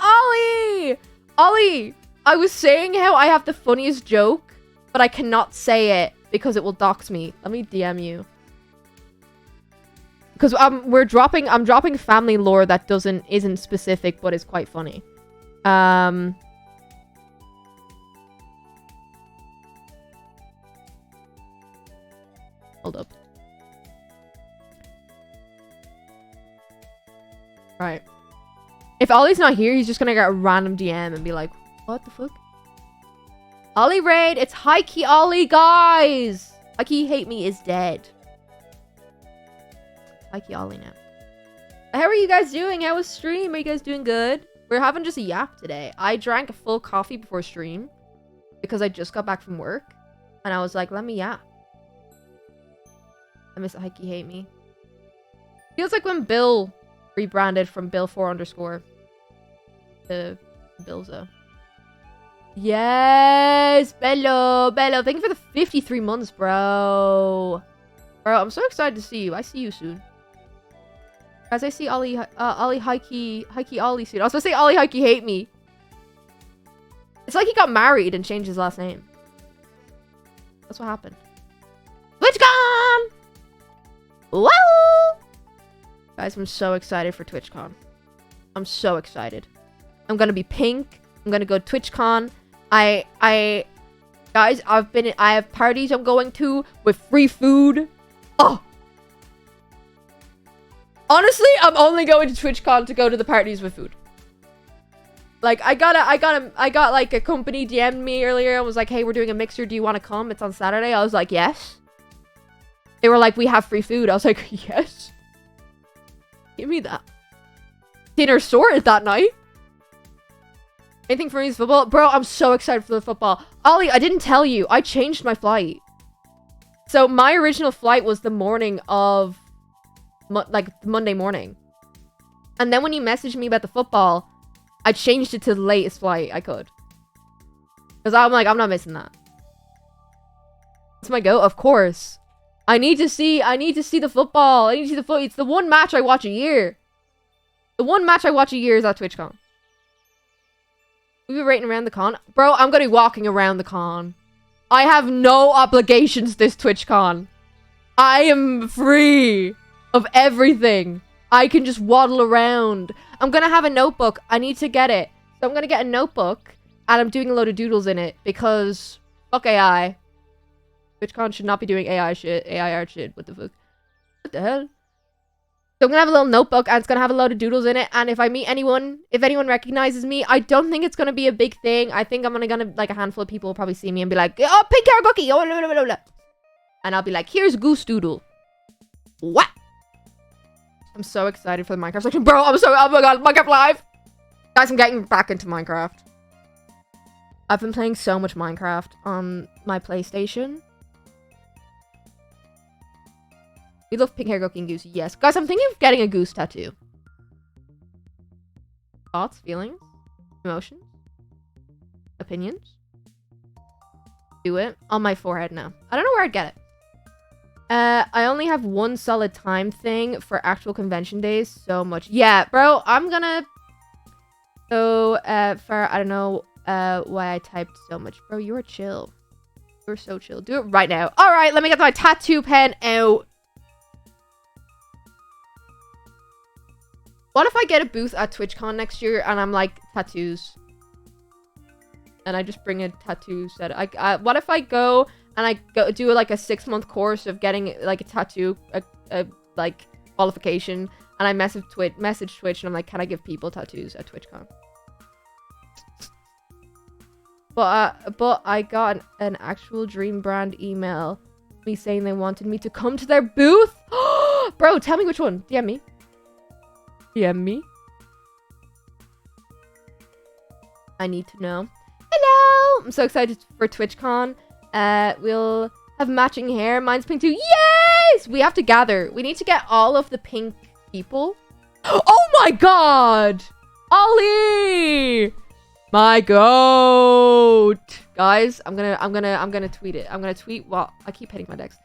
Ollie! Ollie! I was saying how I have the funniest joke, but I cannot say it because it will dox me. Let me DM you. Because I'm dropping family lore that isn't specific, but is quite funny. Hold up. Right. If Ollie's not here, he's just gonna get a random DM and be like, what the fuck? Ollie raid, it's Hikey Ollie, guys! Hikey Hate Me is dead. Hikey Ollie now. How are you guys doing? How was stream? Are you guys doing good? We're having just a yap today. I drank a full coffee before stream because I just got back from work, and I was like, let me yap. I miss Hikey Hate Me. Feels like when Bill rebranded from Bill4_ to Billza. Yes, Bello, thank you for the 53 months, bro. Bro, I'm so excited to see you. I see you soon. Guys, I see Ollie Hikey Ollie soon. I was supposed to say Ollie Hikey Hate Me. It's like he got married and changed his last name. That's what happened. TwitchCon! Woo! Guys, I'm so excited for TwitchCon. I'm so excited. I'm gonna be pink. I'm gonna go TwitchCon. Guys, I have parties I'm going to with free food. Oh! Honestly, I'm only going to TwitchCon to go to the parties with food. Like, I got like a company DM'd me earlier and was like, hey, we're doing a mixer. Do you want to come? It's on Saturday. I was like, yes. They were like, we have free food. I was like, yes. Give me that. Dinner sorted that night. Anything for me is football? Bro, I'm so excited for the football. Ollie, I didn't tell you. I changed my flight. So my original flight was the morning of... Monday morning. And then when you messaged me about the football, I changed it to the latest flight I could. Because I'm like, I'm not missing that. It's my go, of course. I need to see the football. I need to see the foot. It's the one match I watch a year. The one match I watch a year is at TwitchCon. We were rating around the con. Bro, I'm gonna be walking around the con. I have no obligations this TwitchCon. I am free of everything. I can just waddle around. I'm gonna have a notebook. I need to get it. So I'm gonna get a notebook, and I'm doing a load of doodles in it, because fuck AI. TwitchCon should not be doing AI shit. AI art shit. What the fuck? What the hell? So I'm gonna have a little notebook, and it's gonna have a load of doodles in it, and if I meet anyone, if anyone recognizes me, I don't think it's gonna be a big thing. I think I'm gonna like, a handful of people will probably see me and be like, oh, pink hair Guqqie! Oh, blah, blah, blah, blah. And I'll be like, here's Goose Doodle. What? I'm so excited for the Minecraft section. Bro, oh my god, Minecraft Live! Guys, I'm getting back into Minecraft. I've been playing so much Minecraft on my PlayStation. We love pink hair Guqqie and Goose. Yes. Guys, I'm thinking of getting a goose tattoo. Thoughts, feelings, emotions, opinions? Do it. On my forehead now. I don't know where I'd get it. I only have one solid time thing for actual convention days. So much. Yeah, bro, I'm gonna So, for I don't know why I typed so much. Bro, you are chill. You're so chill. Do it right now. Alright, let me get my tattoo pen out. What if I get a booth at TwitchCon next year and I'm like, tattoos? And I just bring a tattoo set. What if I go and I do like a 6-month course of getting like a tattoo, like qualification, and I message Twitch and I'm like, can I give people tattoos at TwitchCon? But I got an actual Dream Brand email, me saying they wanted me to come to their booth. Bro, tell me which one. DM me. DM me. I need to know. Hello! I'm so excited for TwitchCon. We'll have matching hair. Mine's pink too. Yes! We have to gather. We need to get all of the pink people. Oh my god! Ollie! My goat! Guys, I'm gonna tweet it. I'm gonna tweet what I keep hitting my decks.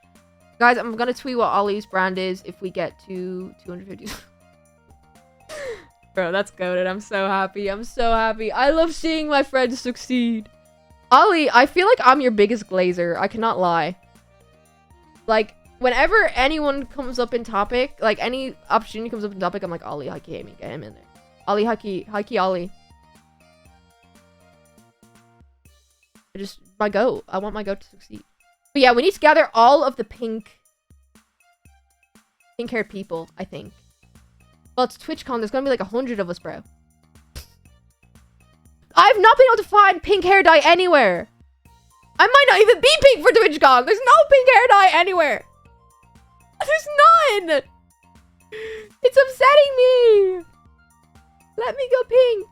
Guys, I'm gonna tweet what Ollie's brand is if we get to 250. Bro, that's goated. I'm so happy. I'm so happy. I love seeing my friends succeed. Ollie, I feel like I'm your biggest glazer. I cannot lie. Like, whenever anyone comes up in topic, like any opportunity comes up in topic, I'm like, Ollie, Hikey, Amy, get him in there. Ollie, Hikey, Ollie. My goat. I want my goat to succeed. But yeah, we need to gather all of the pink-haired people, I think. Well, it's TwitchCon. There's gonna be like 100 of us, bro. I've not been able to find pink hair dye anywhere. I might not even be pink for TwitchCon. There's no pink hair dye anywhere. There's none. It's upsetting me. Let me go pink.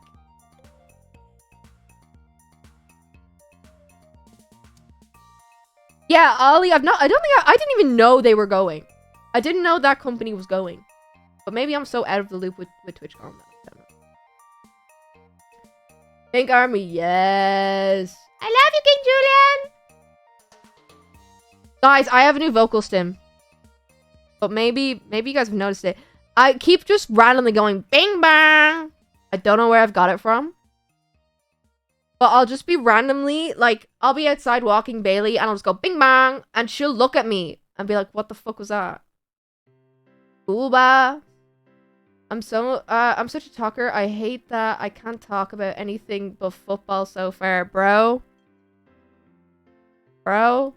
Yeah, Ollie, I didn't even know they were going. I didn't know that company was going. But maybe I'm so out of the loop with TwitchCon. I don't know. Pink Army, yes. I love you, King Julian. Guys, I have a new vocal stim. But maybe you guys have noticed it. I keep just randomly going bing bang. I don't know where I've got it from. But I'll just be randomly, like, I'll be outside walking Bailey and I'll just go bing bang. And she'll look at me and be like, what the fuck was that? Booba. I'm such a talker. I hate that I can't talk about anything but football so far, bro. Bro.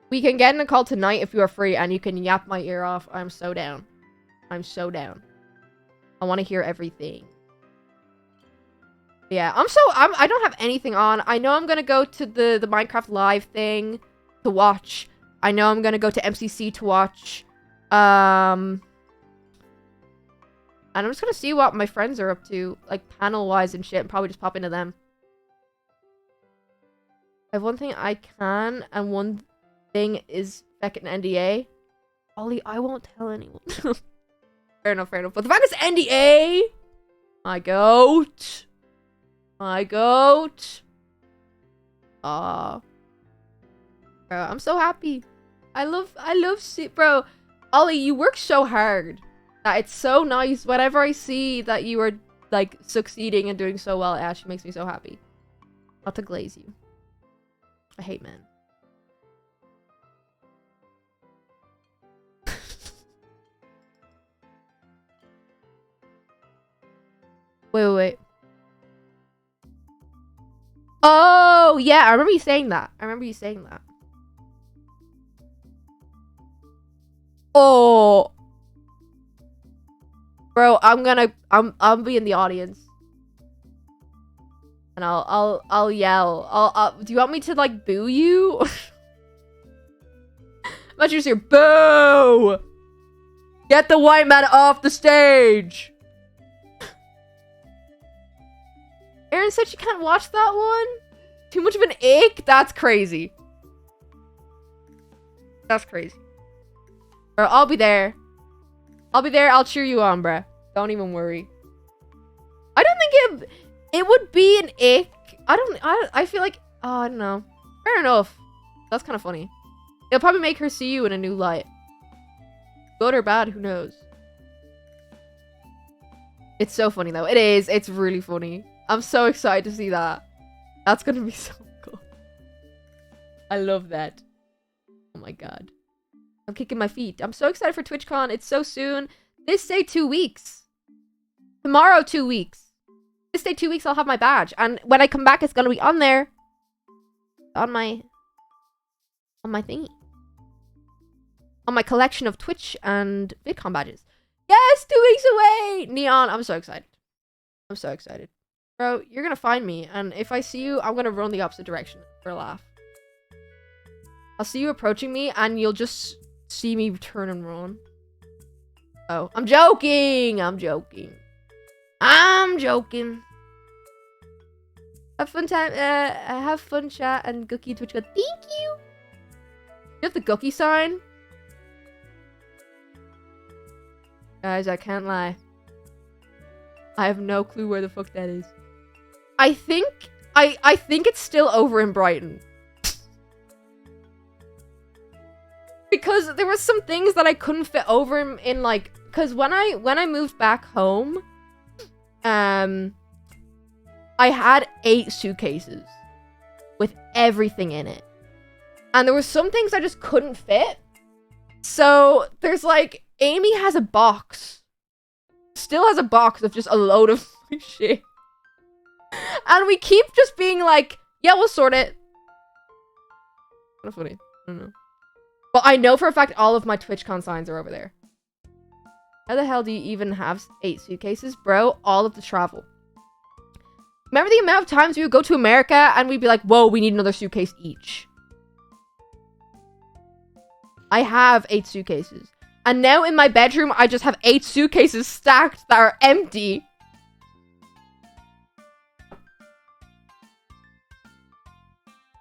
We can get in a call tonight if you are free and you can yap my ear off. I'm so down. I'm so down. I want to hear everything. Yeah, I don't have anything on. I know I'm gonna go to the Minecraft live thing to watch. I know I'm gonna go to MCC to watch. And I'm just gonna see what my friends are up to, like panel-wise and shit, and probably just pop into them. I have one thing I can, and one thing is back an NDA. Ollie, I won't tell anyone. Fair enough, fair enough. But the fact is NDA! My goat! My goat! Aw. Bro, I'm so happy. I love bro. Ollie, you work so hard. That it's so nice whenever I see that you are, like, succeeding and doing so well. It actually makes me so happy. Not to glaze you. I hate men. Wait. Oh, yeah, I remember you saying that. Oh. Bro, I'll be in the audience. And I'll yell. Do you want me to, like, boo you? Imagine you just hear, boo! Get the white man off the stage! Erin said she can't watch that one? Too much of an ick? That's crazy. That's crazy. Bro, I'll be there. I'll cheer you on, bruh. Don't even worry. I don't think it would be an ick. I feel like, oh, I don't know. Fair enough. That's kind of funny. It'll probably make her see you in a new light. Good or bad, who knows? It's so funny though. It is. It's really funny. I'm so excited to see that. That's gonna be so cool. I love that. Oh my god. I'm kicking my feet. I'm so excited for TwitchCon. It's so soon. This day 2 weeks. Tomorrow 2 weeks. This day 2 weeks I'll have my badge. And when I come back it's gonna be on there. On my thingy. On my collection of Twitch and VidCon badges. Yes! 2 weeks away! Neon, I'm so excited. I'm so excited. Bro, you're gonna find me. And if I see you, I'm gonna run the opposite direction for a laugh. I'll see you approaching me and you'll just see me turn and run. Oh, I'm joking! I'm joking. I'm joking. Have fun time. Have fun chat and Guqqie Twitch. Thank you! You have the Guqqie sign? Guys, I can't lie. I have no clue where the fuck that is. I think it's still over in Brighton. Because there was some things that I couldn't fit over in like, because when I moved back home, I had 8 suitcases with everything in it. And there were some things I just couldn't fit. So there's like, Amy has a box. Still has a box of just a load of shit. And we keep just being like, yeah, we'll sort it. Kind of funny. I don't know. But I know for a fact all of my TwitchCon signs are over there. How the hell do you even have 8 suitcases? Bro, all of the travel. Remember the amount of times we would go to America and we'd be like, whoa, we need another suitcase each. I have 8 suitcases. And now in my bedroom, I just have 8 suitcases stacked that are empty.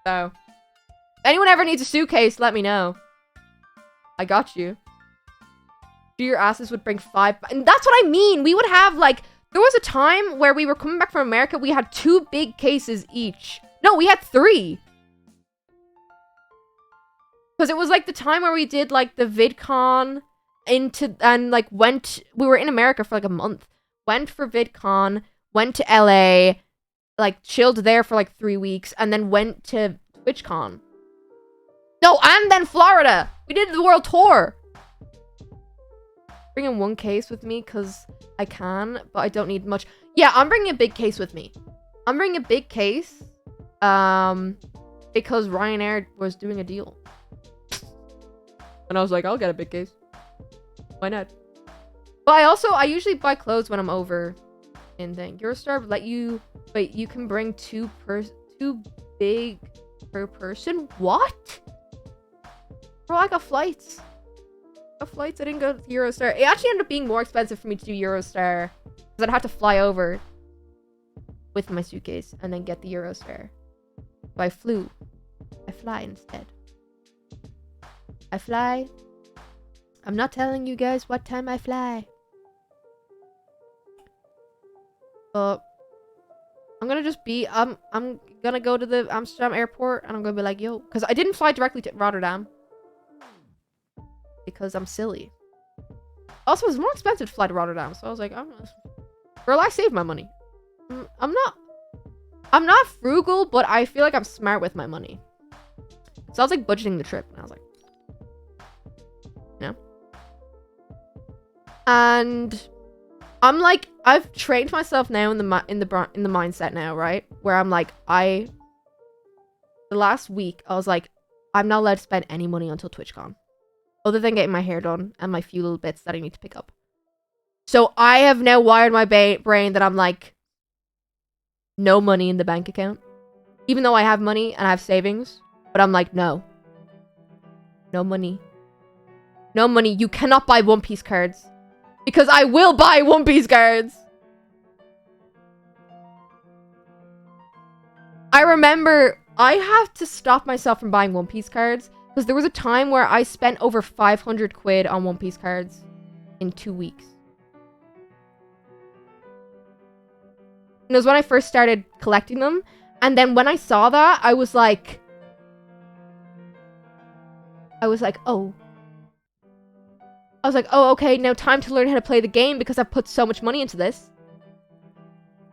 So, if anyone ever needs a suitcase, let me know. I got you. Your asses would bring 5. And that's what I mean. We would have, like, there was a time where we were coming back from America. We had 2 big cases each. No, we had 3. Because it was, like, the time where we did, like, the VidCon and, like, we were in America for, like, a month. Went for VidCon, went to LA, like, chilled there for, like, 3 weeks, and then went to TwitchCon. No, and then Florida! We did the world tour! Bringing 1 case with me, because I can, but I don't need much. Yeah, I'm bringing a big case with me. I'm bringing a big case, because Ryanair was doing a deal. And I was like, I'll get a big case. Why not? But I usually buy clothes when I'm over in thing. Eurostar let you, wait, you can bring 2 big per person? What? Bro, I got flights. I didn't go to Eurostar. It actually ended up being more expensive for me to do Eurostar. Because I'd have to fly over with my suitcase and then get the Eurostar. So I flew. I fly instead. I fly. I'm not telling you guys what time I fly. But I'm gonna just be, I'm gonna go to the Amsterdam airport and I'm gonna be like, yo, because I didn't fly directly to Rotterdam. Because I'm silly. Also, it's more expensive to fly to Rotterdam, so I was like, girl, I saved my money. I'm not frugal, but I feel like I'm smart with my money. So I was like budgeting the trip, and I was like, no. And I'm like, I've trained myself now in the mindset now, right? Where I'm like, the last week I was like, I'm not allowed to spend any money until TwitchCon. Other than getting my hair done and my few little bits that I need to pick up. So I have now wired my brain that I'm like, no money in the bank account. Even though I have money and I have savings. But I'm like, no. No money. No money. You cannot buy One Piece cards. Because I will buy One Piece cards. I remember I have to stop myself from buying One Piece cards. Because there was a time where I spent over 500 quid on One Piece cards in 2 weeks. And it was when I first started collecting them. And then when I saw that, I was like, oh. I was like, oh, okay, now time to learn how to play the game because I've put so much money into this.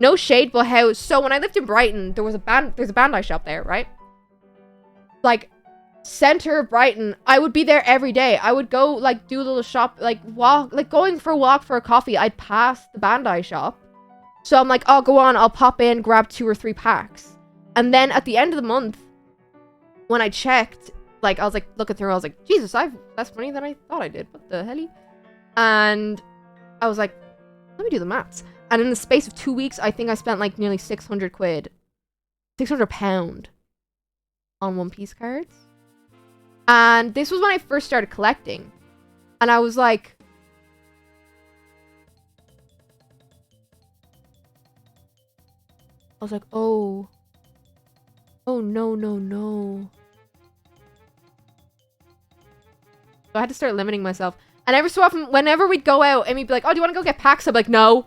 No shade, but how... So when I lived in Brighton, there's a Bandai shop there, right? Like, center of Brighton. I would be there every day. I would go, like, do a little shop, like, walk, like, going for a walk for a coffee. I'd pass the Bandai shop. So I'm like, oh, go on, I'll pop in, grab 2 or 3 packs. And then at the end of the month, when I checked, like, I was like, looking through, I was like, Jesus, I've less money than I thought I did. What the hell? And I was like, let me do the maths. And in the space of 2 weeks, I think I spent like nearly 600 quid. 600 pound on One Piece cards. And this was when I first started collecting. And I was like... oh. Oh, no, no, no. So I had to start limiting myself. And every so often, whenever we'd go out and we'd be like, oh, do you want to go get packs? I'd be like, no.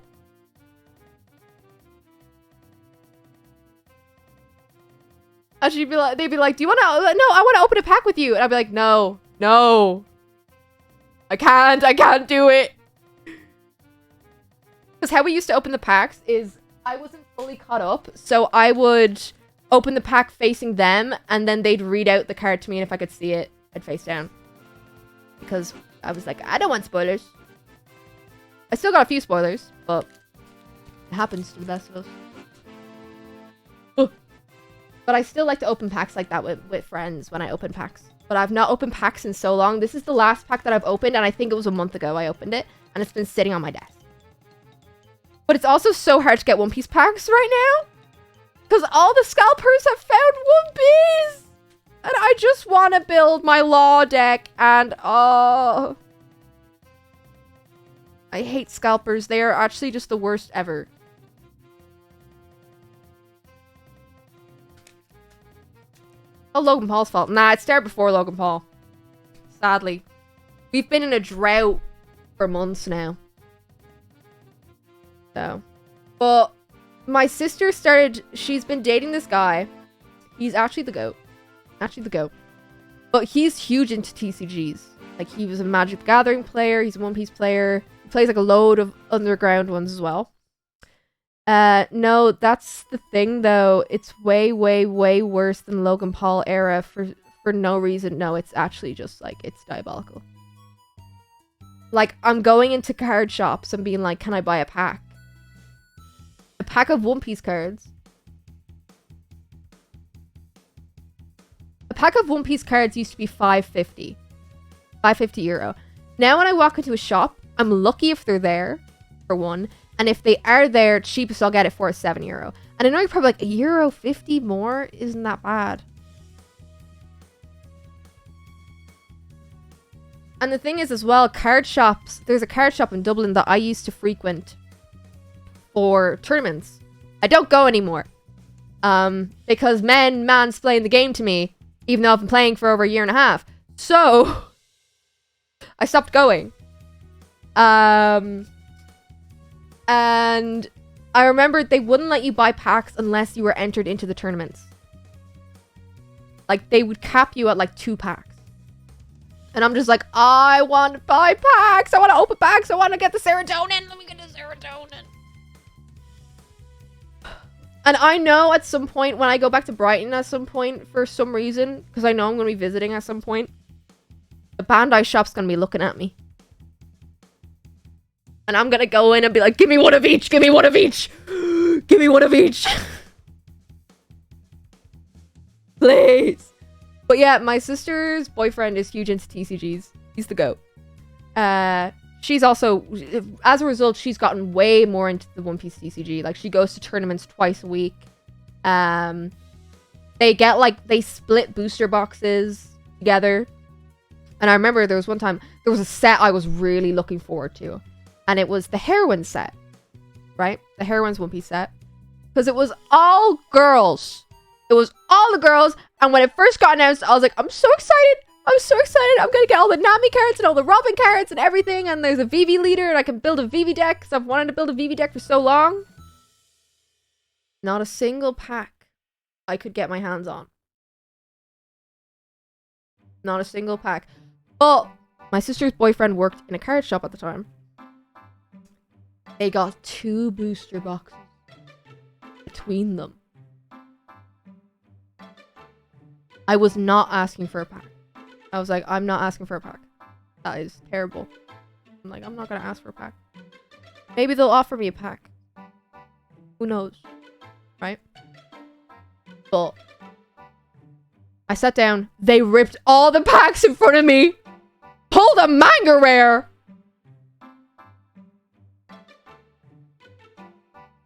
And she'd be like, they'd be like, do you want to, no, I want to open a pack with you. And I'd be like, no, no. I can't do it. Because how we used to open the packs is I wasn't fully caught up. So I would open the pack facing them and then they'd read out the card to me. And if I could see it, I'd face down. Because I was like, I don't want spoilers. I still got a few spoilers, but it happens to the best of us. Ugh. But I still like to open packs like that with friends when I open packs. But I've not opened packs in so long. This is the last pack that I've opened, and I think it was a month ago I opened it, and it's been sitting on my desk. But it's also so hard to get One Piece packs right now, because all the scalpers have found One Piece! And I just want to build my law deck, and I hate scalpers. They are actually just the worst ever. Oh, Logan Paul's fault. Nah, it started before Logan Paul. Sadly. We've been in a drought for months now. So. But my sister she's been dating this guy. He's actually the GOAT. Actually the GOAT. But he's huge into TCGs. Like, he was a Magic the Gathering player. He's a One Piece player. He plays, like, a load of underground ones as well. No, that's the thing, though. It's way, way, way worse than Logan Paul era for no reason. No, it's actually just, like, it's diabolical. Like, I'm going into card shops and being like, can I buy a pack? A pack of One Piece cards. A pack of One Piece cards used to be €5.50. €5.50. Now when I walk into a shop, I'm lucky if they're there, for one. And if they are there, cheapest I'll get it for is €7. And I know you're probably like, €1.50 more isn't that bad. And the thing is as well, card shops, there's a card shop in Dublin that I used to frequent for tournaments. I don't go anymore. Because men mansplain the game to me, even though I've been playing for over a year and a half. So, I stopped going. And I remember they wouldn't let you buy packs unless you were entered into the tournaments. Like, they would cap you at, like, 2 packs. And I'm just like, I want to buy packs! I want to open packs! I want to get the serotonin! Let me get the serotonin! And I know at some point, when I go back to Brighton at some point, for some reason, because I know I'm going to be visiting at some point, the Bandai shop's going to be looking at me. And I'm gonna go in and be like, give me one of each! Give me one of each! Give me one of each! Please! But yeah, my sister's boyfriend is huge into TCGs. He's the GOAT. She's also, as a result, she's gotten way more into the One Piece TCG. Like, she goes to tournaments twice a week. They get, like, they split booster boxes together. And I remember there was one time, there was a set I was really looking forward to. And it was the Heroine set, right? The Heroine's One Piece set. Because it was all girls. It was all the girls. And when it first got announced, I was like, I'm so excited. I'm so excited. I'm going to get all the Nami cards and all the Robin cards and everything. And there's a VV leader and I can build a VV deck. Because I've wanted to build a VV deck for so long. Not a single pack I could get my hands on. Not a single pack. But my sister's boyfriend worked in a card shop at the time. They got 2 booster boxes. between them. I was not asking for a pack. I was like, I'm not asking for a pack. That is terrible. I'm like, I'm not gonna ask for a pack. Maybe they'll offer me a pack. Who knows? Right? But I sat down. They ripped all the packs in front of me. Pulled a manga rare.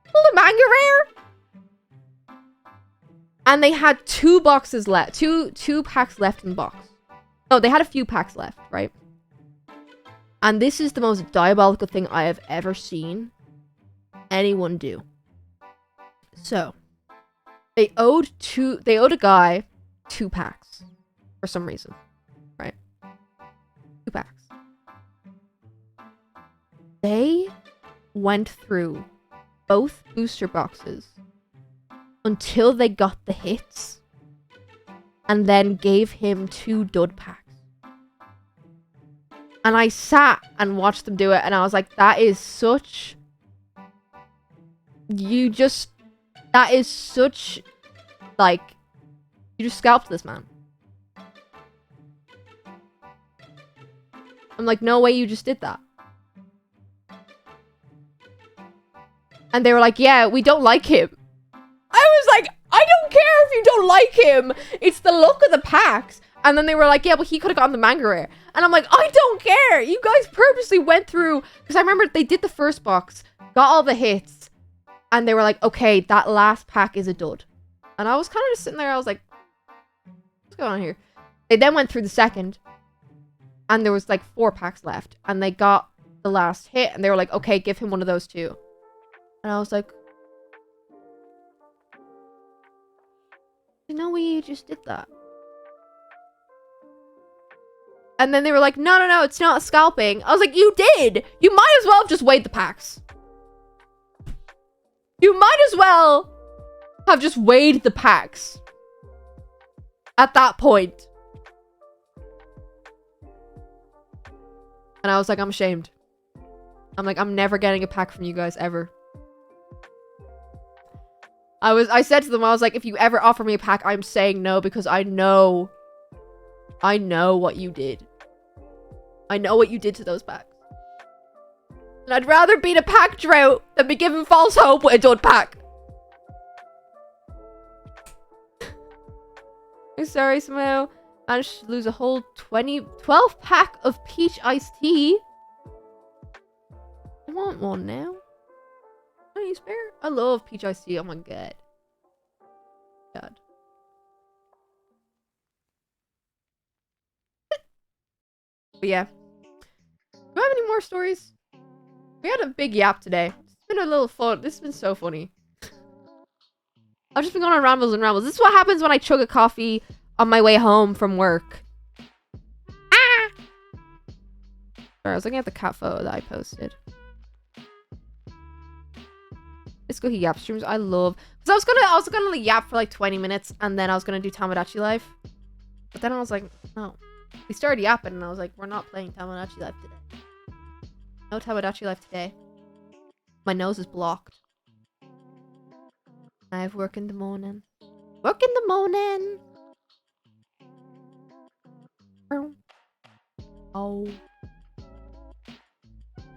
Pulled a manga rare. And they had 2 boxes left. Two packs left in the box. Oh, they had a few packs left, right? And this is the most diabolical thing I have ever seen anyone do. So, they owed a guy 2 packs for some reason, right? 2 packs. They went through both booster boxes until they got the hits and then gave him 2 dud packs. And I sat and watched them do it, and I was like, that is such... That is such... Like, you just scalped this man. I'm like, no way you just did that. And they were like, yeah, we don't like him. I was like, I don't care if you don't like him. It's the look of the packs. And then they were like, yeah, but he could have gotten the manga rare. And I'm like, I don't care. You guys purposely went through... Because I remember they did the first box, got all the hits, and they were like, okay, that last pack is a dud. And I was kind of just sitting there, I was like, what's going on here? They then went through the second, and there was like 4 packs left. And they got the last hit, and they were like, okay, give him one of those 2. And I was like, you know, we just did that. And then they were like, no, it's not scalping. I was like, you did! You might as well have just weighed the packs. You might as well have just weighed the packs. At that point. And I was like, I'm ashamed. I'm like, I'm never getting a pack from you guys, ever. I said to them, I was like, if you ever offer me a pack, I'm saying no, because I know what you did. I know what you did to those packs. And I'd rather beat a pack drought than be given false hope with a dud pack. I'm sorry, Samoa. Managed to lose a whole 12 pack of peach iced tea. I want one now. Any spare? I love peach iced tea. Oh my god. But yeah. Do I have any more stories? We had a big yap today. It's been a little fun. This has been so funny. I've just been going on rambles and rambles. This is what happens when I chug a coffee on my way home from work. Ah! Sorry, I was looking at the cat photo that I posted. It's Guqqie yap streams. I love... Because I was gonna like, yap for like 20 minutes and then I was gonna do Tamagotchi Life. But then I was like, no. We started yapping and I was like, we're not playing Tamagotchi Life today. No Tamagotchi Life today. My nose is blocked. I have work in the morning. Work in the morning! Oh.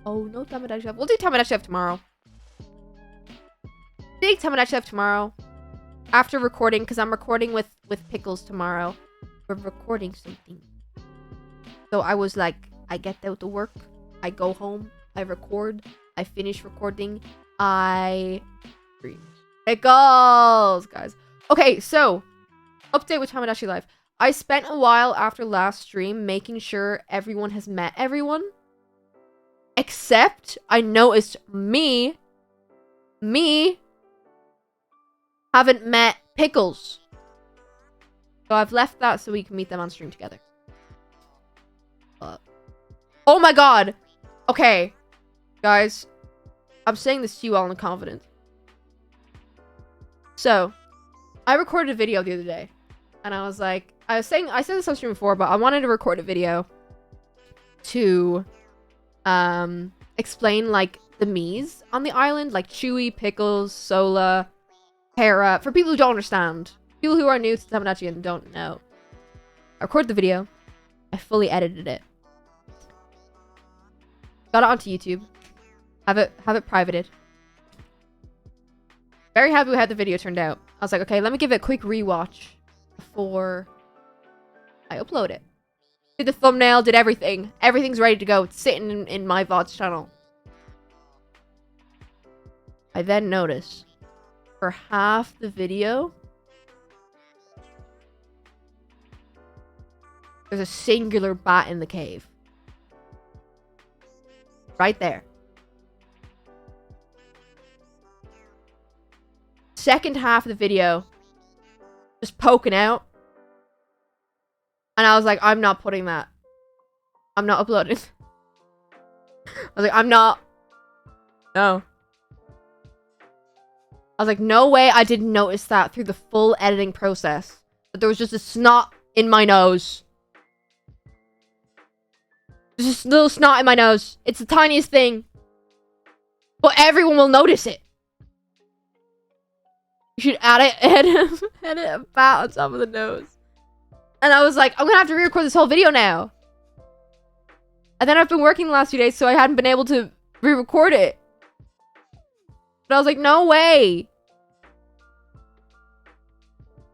Oh, no Tamagotchi Life. We'll do Tamagotchi Life tomorrow. Big Tamagotchi Life tomorrow. After recording, because I'm recording with Pickles tomorrow. We're recording something. So I was like, I get out to work, I go home, I record, I finish recording, I stream. Pickles, guys. Okay, so, update with Tamagotchi Life. I spent a while after last stream making sure everyone has met everyone. Except, I noticed me haven't met Pickles. So I've left that so we can meet them on stream together. Oh my god! Okay. Guys. I'm saying this to you all in confidence. So, I recorded a video the other day. And I was like... I said this on stream before, but I wanted to record a video to explain, like, the Miis on the island. Like, Chewy, Pickles, Sola, Para, for people who don't understand. People who are new to Tamagotchi and don't know. I recorded the video. I fully edited it. Got it onto YouTube. Have it privated. Very happy with how the video turned out. I was like, okay, let me give it a quick rewatch before I upload it. Did the thumbnail, did everything. Everything's ready to go. It's sitting in my VODs channel. I then noticed for half the video, there's a singular bat in the cave. Right there. Second half of the video, just poking out. And I was like, I'm not putting that. I'm not uploading. I was like, I'm not. No. I was like, no way I didn't notice that through the full editing process. That there was just a snot in my nose. There's just a little snot in my nose. It's the tiniest thing. But everyone will notice it. You should edit a bat on top of the nose. And I was like, I'm gonna have to re-record this whole video now. And then I've been working the last few days, so I hadn't been able to re-record it. But I was like, no way.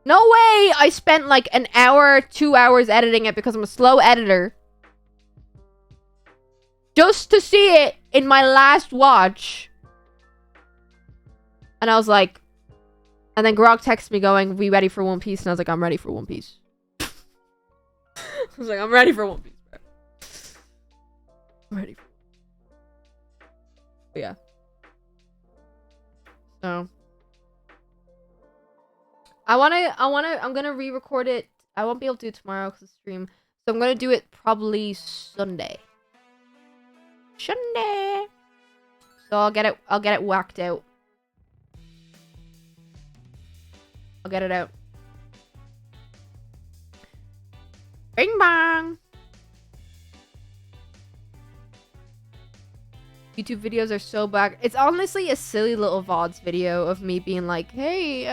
No way I spent like an hour, 2 hours editing it because I'm a slow editor. Just to see it in my last watch. And I was like... And then Grog texted me going, we ready for One Piece? And I was like, I'm ready for One Piece. I was like, I'm ready for One Piece, bro. I'm ready for... But yeah. So... I'm gonna re-record it. I won't be able to do it tomorrow because of stream. So I'm gonna do it probably Sunday. Sunday! So I'll get it whacked out. I'll get it out. Bing bang! YouTube videos are so bad. It's honestly a silly little VODs video of me being like, hey,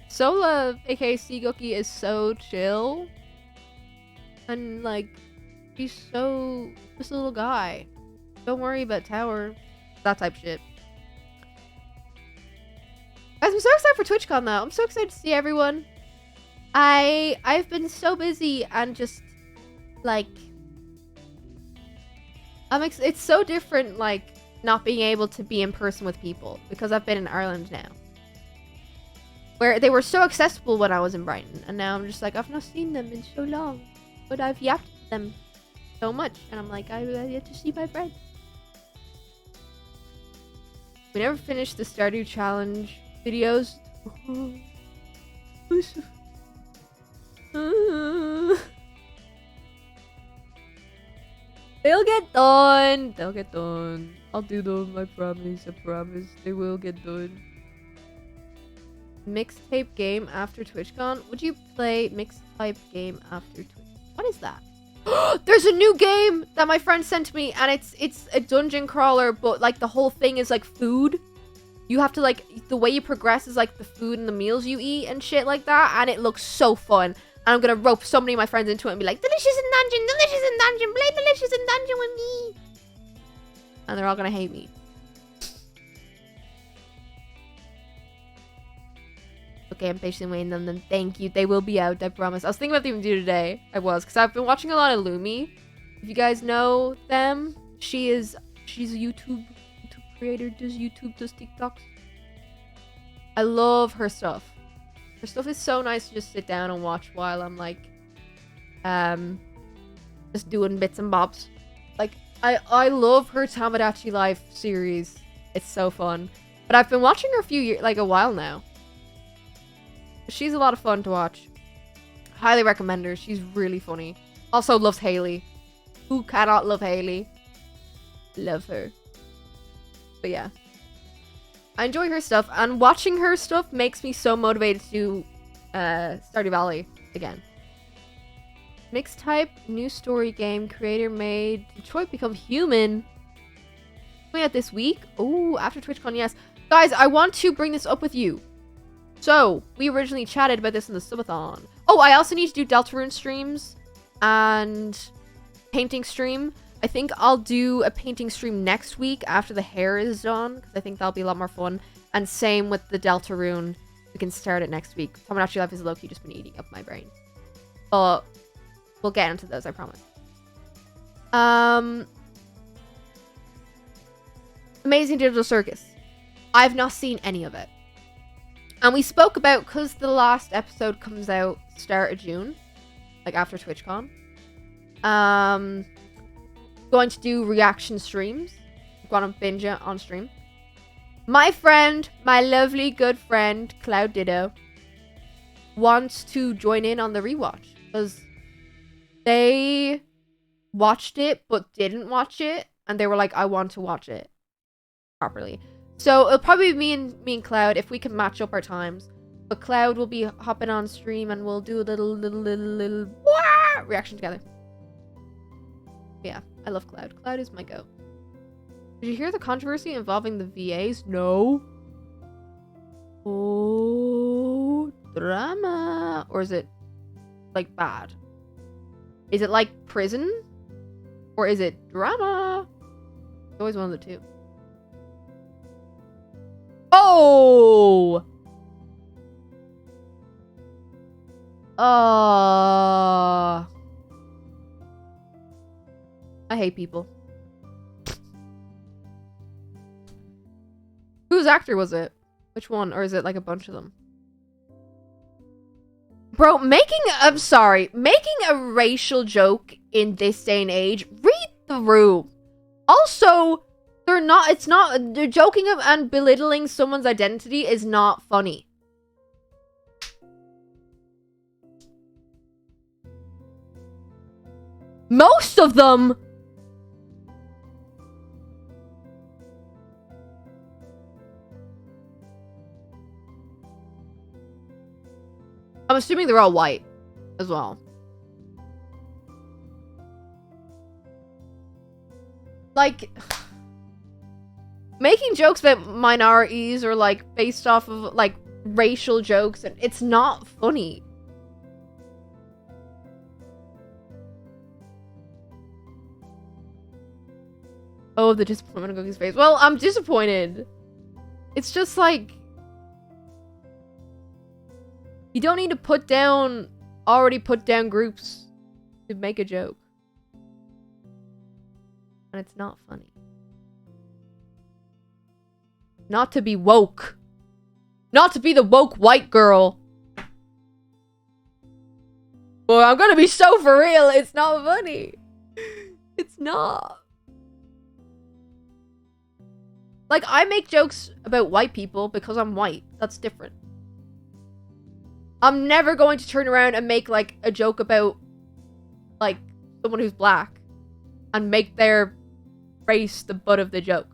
Sola, aka Guqqie, is so chill. And, like, he's so... just a little guy. Don't worry about Tower. That type shit. Guys, I'm so excited for TwitchCon, though. I'm so excited to see everyone. I've been so busy and just, like... it's so different, like, not being able to be in person with people. Because I've been in Ireland now. Where they were so accessible when I was in Brighton. And now I'm just like, I've not seen them in so long. But I've yapped to them so much. And I'm like, I get to see my friends. We never finished the Stardew Challenge videos. They'll get done. They'll get done. I'll do them. I promise. I promise. They will get done. Mixtape game after TwitchCon? Would you play mixtape game after Twitch? What is that? There's a new game that my friend sent me, and it's a dungeon crawler, but like the whole thing is like food. You have to like, the way you progress is like the food and the meals you eat and shit like that, and it looks so fun. And I'm gonna rope so many of my friends into it and be like, delicious in dungeon, play delicious in dungeon with me. And they're all gonna hate me. Okay, I'm patiently waiting on them. Thank you. They will be out, I promise. I was thinking about them do today. I was, because I've been watching a lot of Lumi. If you guys know them, she's a YouTube creator, does YouTube, does TikToks. I love her stuff. Her stuff is so nice to just sit down and watch while I'm like, just doing bits and bobs. Like, I love her Tamagotchi Life series. It's so fun. But I've been watching her a while now. She's a lot of fun to watch. Highly recommend her. She's really funny. Also loves Haley. Who cannot love Haley? Love her. But yeah. I enjoy her stuff. And watching her stuff makes me so motivated to do Stardew Valley again. Mixed type, new story game, creator made Detroit Become Human. Coming out this week. Oh, after TwitchCon, yes. Guys, I want to bring this up with you. So, we originally chatted about this in the subathon. Oh, I also need to do Deltarune streams and painting stream. I think I'll do a painting stream next week after the hair is done, because I think that'll be a lot more fun. And same with the Deltarune. We can start it next week. Tomodachi Life is low-key just been eating up my brain. But we'll get into those, I promise. Amazing Digital Circus. I've not seen any of it. And we spoke about, because the last episode comes out start of June, like after TwitchCon. Going to do reaction streams. Going to binge it on stream. My friend, my lovely good friend, Cloud Ditto, wants to join in on the rewatch. Because they watched it, but didn't watch it. And they were like, I want to watch it properly. So it'll probably be me and Cloud if we can match up our times. But Cloud will be hopping on stream and we'll do a little reaction together. Yeah, I love Cloud. Cloud is my goat. Did you hear the controversy involving the VAs? No. Oh, drama. Or is it like bad? Is it like prison? Or is it drama? It's always one of the two. Oh! I hate people. Whose actor was it? Which one? Or is it like a bunch of them? Bro, I'm sorry. Making a racial joke in this day and age, read the room. Also, they're joking and belittling someone's identity is not funny. Most of them. I'm assuming they're all white as well. Like, making jokes about minorities or like based off of like racial jokes, and it's not funny. Oh, the disappointment on Guqqie's face. Well, I'm disappointed. It's just like, you don't need to already put down groups to make a joke. And it's not funny. Not to be woke. Not to be the woke white girl. Well, I'm gonna be so for real. It's not funny. It's not. Like, I make jokes about white people because I'm white. That's different. I'm never going to turn around and make, like, a joke about, like, someone who's black and make their race the butt of the joke.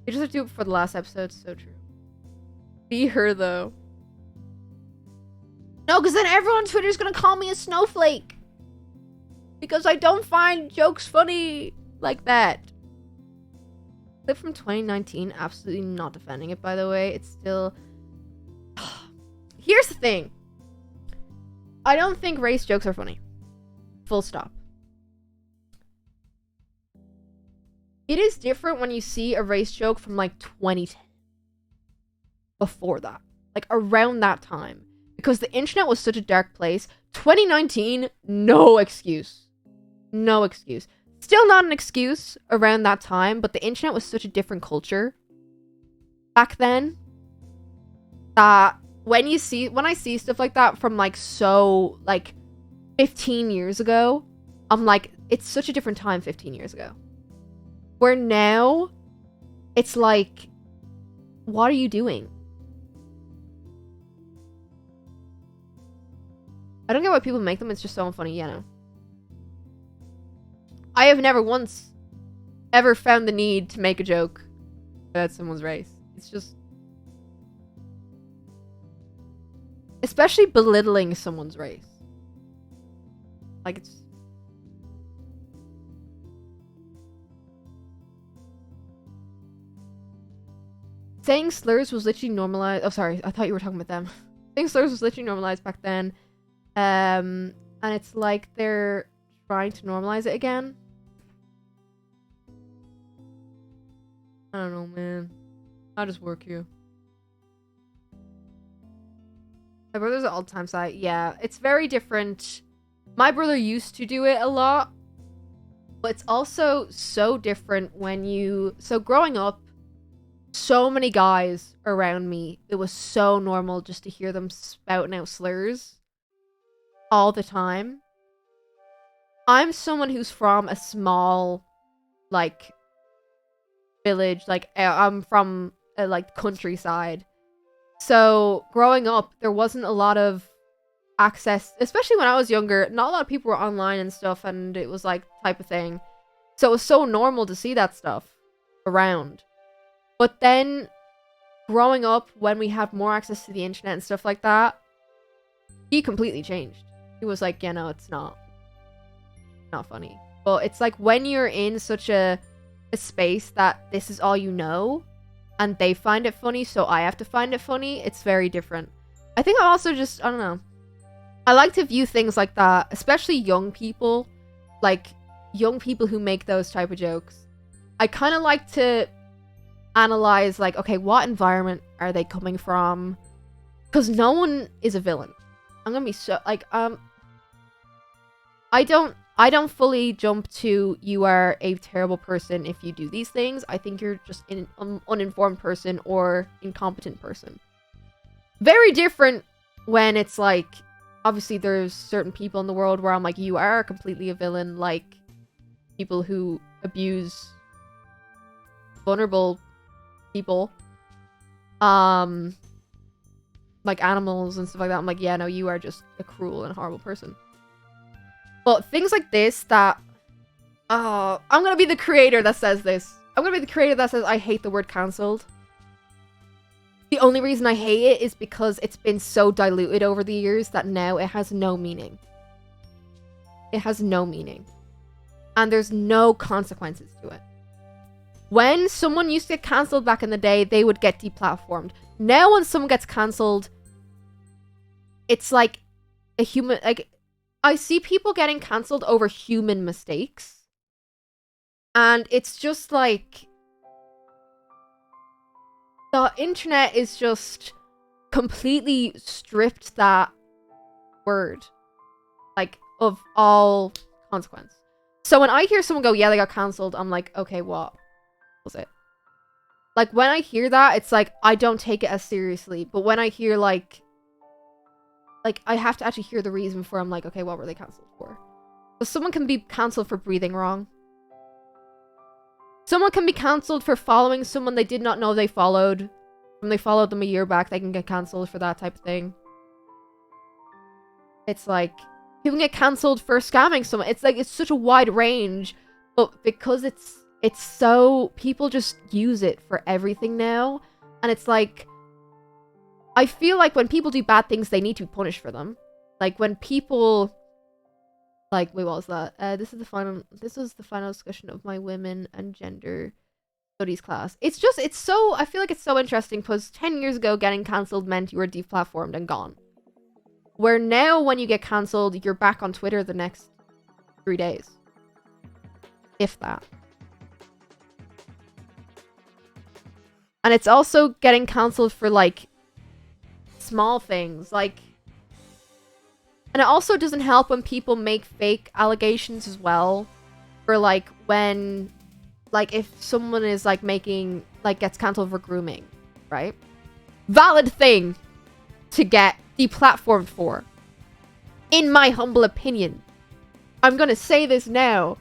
You just have to do it for the last episode. So true. Be her, though. No, because then everyone on Twitter is going to call me a snowflake. Because I don't find jokes funny like that. Clip from 2019, absolutely not defending it, by the way. It's still... Here's the thing. I don't think race jokes are funny. Full stop. It is different when you see a race joke from, like, 2010. Before that. Like, around that time. Because the internet was such a dark place. 2019, no excuse. No excuse. Still not an excuse around that time, but the internet was such a different culture back then that when I see stuff like that from like 15 years ago, I'm like, it's such a different time 15 years ago. Where now, it's like, what are you doing? I don't get why people make them, it's just so unfunny, you know. I have never once ever found the need to make a joke about someone's race. It's just... Especially belittling someone's race. Like, it's... saying slurs was literally normalized. Oh, sorry. I thought you were talking about them. Saying slurs was literally normalized back then. And it's like they're trying to normalize it again. I don't know, man. I'll just work here. My brother's an all-time site. Yeah, it's very different. My brother used to do it a lot. But it's also so different when you... So growing up, so many guys around me, it was so normal just to hear them spouting out slurs all the time. I'm someone who's from a small, like, village. Like, I'm from, like, countryside. So, growing up, there wasn't a lot of access, especially when I was younger. Not a lot of people were online and stuff, and it was, like, type of thing. So, it was so normal to see that stuff around. But then, growing up, when we have more access to the internet and stuff like that, he completely changed. He was like, yeah, no, it's not funny. But it's like, when you're in such a space that this is all you know, and they find it funny, so I have to find it funny, it's very different. I think I also just, I don't know. I like to view things like that, especially young people. Like, young people who make those type of jokes. I kind of like to analyze, like, okay, what environment are they coming from? Because no one is a villain. I'm gonna be so, like, I don't fully jump to, you are a terrible person if you do these things. I think you're just an uninformed person or incompetent person. Very different when it's like, obviously there's certain people in the world where I'm like, you are completely a villain, like people who abuse vulnerable people, like animals and stuff like that. I'm like, yeah, no, you are just a cruel and horrible person. But things like this that, I'm gonna be the creator that says this. I'm gonna be the creator that says I hate the word cancelled. The only reason I hate it is because it's been so diluted over the years that now it has no meaning. It has no meaning. And there's no consequences to it. When someone used to get cancelled back in the day, they would get deplatformed. Now when someone gets cancelled, it's like a human, like, I see people getting cancelled over human mistakes. And it's just like, the internet is just completely stripped that word, like, of all consequence. So when I hear someone go, yeah, they got cancelled, I'm like, okay, what was it? Like, when I hear that, it's like, I don't take it as seriously. But when I hear, like, I have to actually hear the reason before I'm like, okay, what were they cancelled for? So someone can be cancelled for breathing wrong. Someone can be cancelled for following someone they did not know they followed. When they followed them a year back, they can get cancelled for that type of thing. It's like, people get cancelled for scamming someone. It's like, it's such a wide range. But because it's so, people just use it for everything now. And it's like, I feel like when people do bad things, they need to be punished for them. Like, when people, like, wait, what was that? This was the final discussion of my women and gender studies class. It's so, I feel like it's so interesting because 10 years ago, getting cancelled meant you were deplatformed and gone. Where now, when you get cancelled, you're back on Twitter the next 3 days. If that. And it's also getting cancelled for, like, small things, like, and it also doesn't help when people make fake allegations as well, for, like, when, like, if someone is, like, making, like, gets cancelled for grooming, right? Valid thing to get deplatformed for, in my humble opinion. I'm gonna say this now.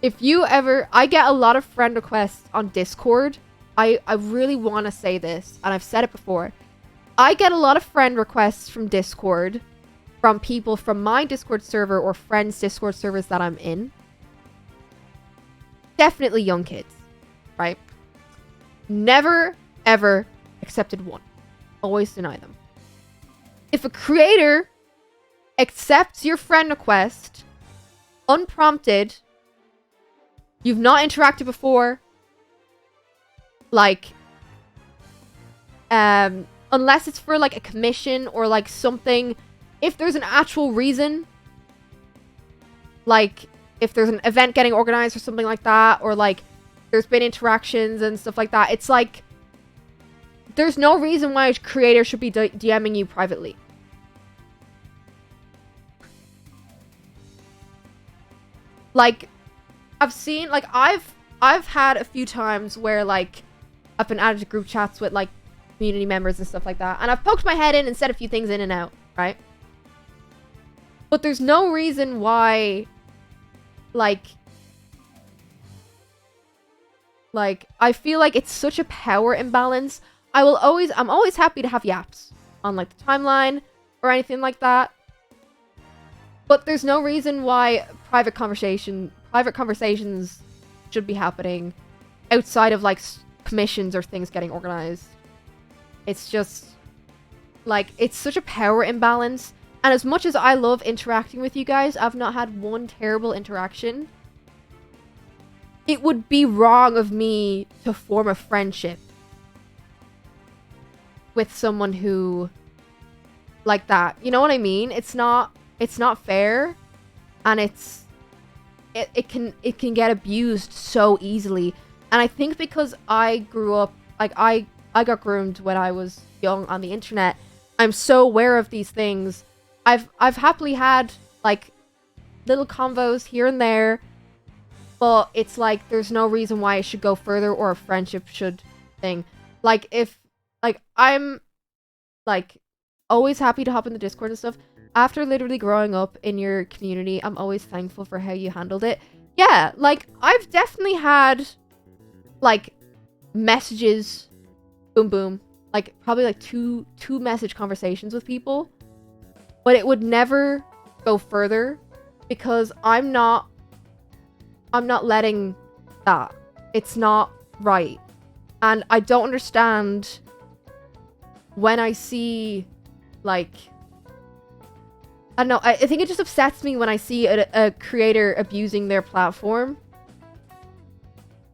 If you ever, I get a lot of friend requests on Discord. I really want to say this, and I've said it before. I get a lot of friend requests from Discord, from people from my Discord server or friends' Discord servers that I'm in. Definitely young kids, right? Never, ever accepted one. Always deny them. If a creator accepts your friend request, unprompted, you've not interacted before, like, Unless it's for like a commission or like something. If there's an actual reason, like if there's an event getting organized or something like that, or like there's been interactions and stuff like that, it's like there's no reason why a creator should be DMing you privately. Like, I've seen, like, I've had a few times where, like, I've been added to group chats with, like, community members and stuff like that, and I've poked my head in and said a few things in and out, right? But there's no reason why, like, I feel like it's such a power imbalance. I'm always happy to have yaps on, like, the timeline or anything like that. But there's no reason why private conversations should be happening outside of, like, commissions or things getting organized. It's just, like, it's such a power imbalance. And as much as I love interacting with you guys, I've not had one terrible interaction. It would be wrong of me to form a friendship with someone who, like that. You know what I mean? It's not fair, and it can get abused so easily. And I think because I grew up, like, I got groomed when I was young on the internet, I'm so aware of these things. I've happily had, like, little convos here and there, but it's like there's no reason why it should go further or a friendship should thing. Like, if, like, I'm, like, always happy to hop in the Discord and stuff. After literally growing up in your community, I'm always thankful for how you handled it. Yeah, like, I've definitely had, like, messages, boom boom, like, probably, like, two message conversations with people, but it would never go further because I'm not letting that. It's not right. And I don't understand when I see, like, I don't know, I think it just upsets me when I see a creator abusing their platform.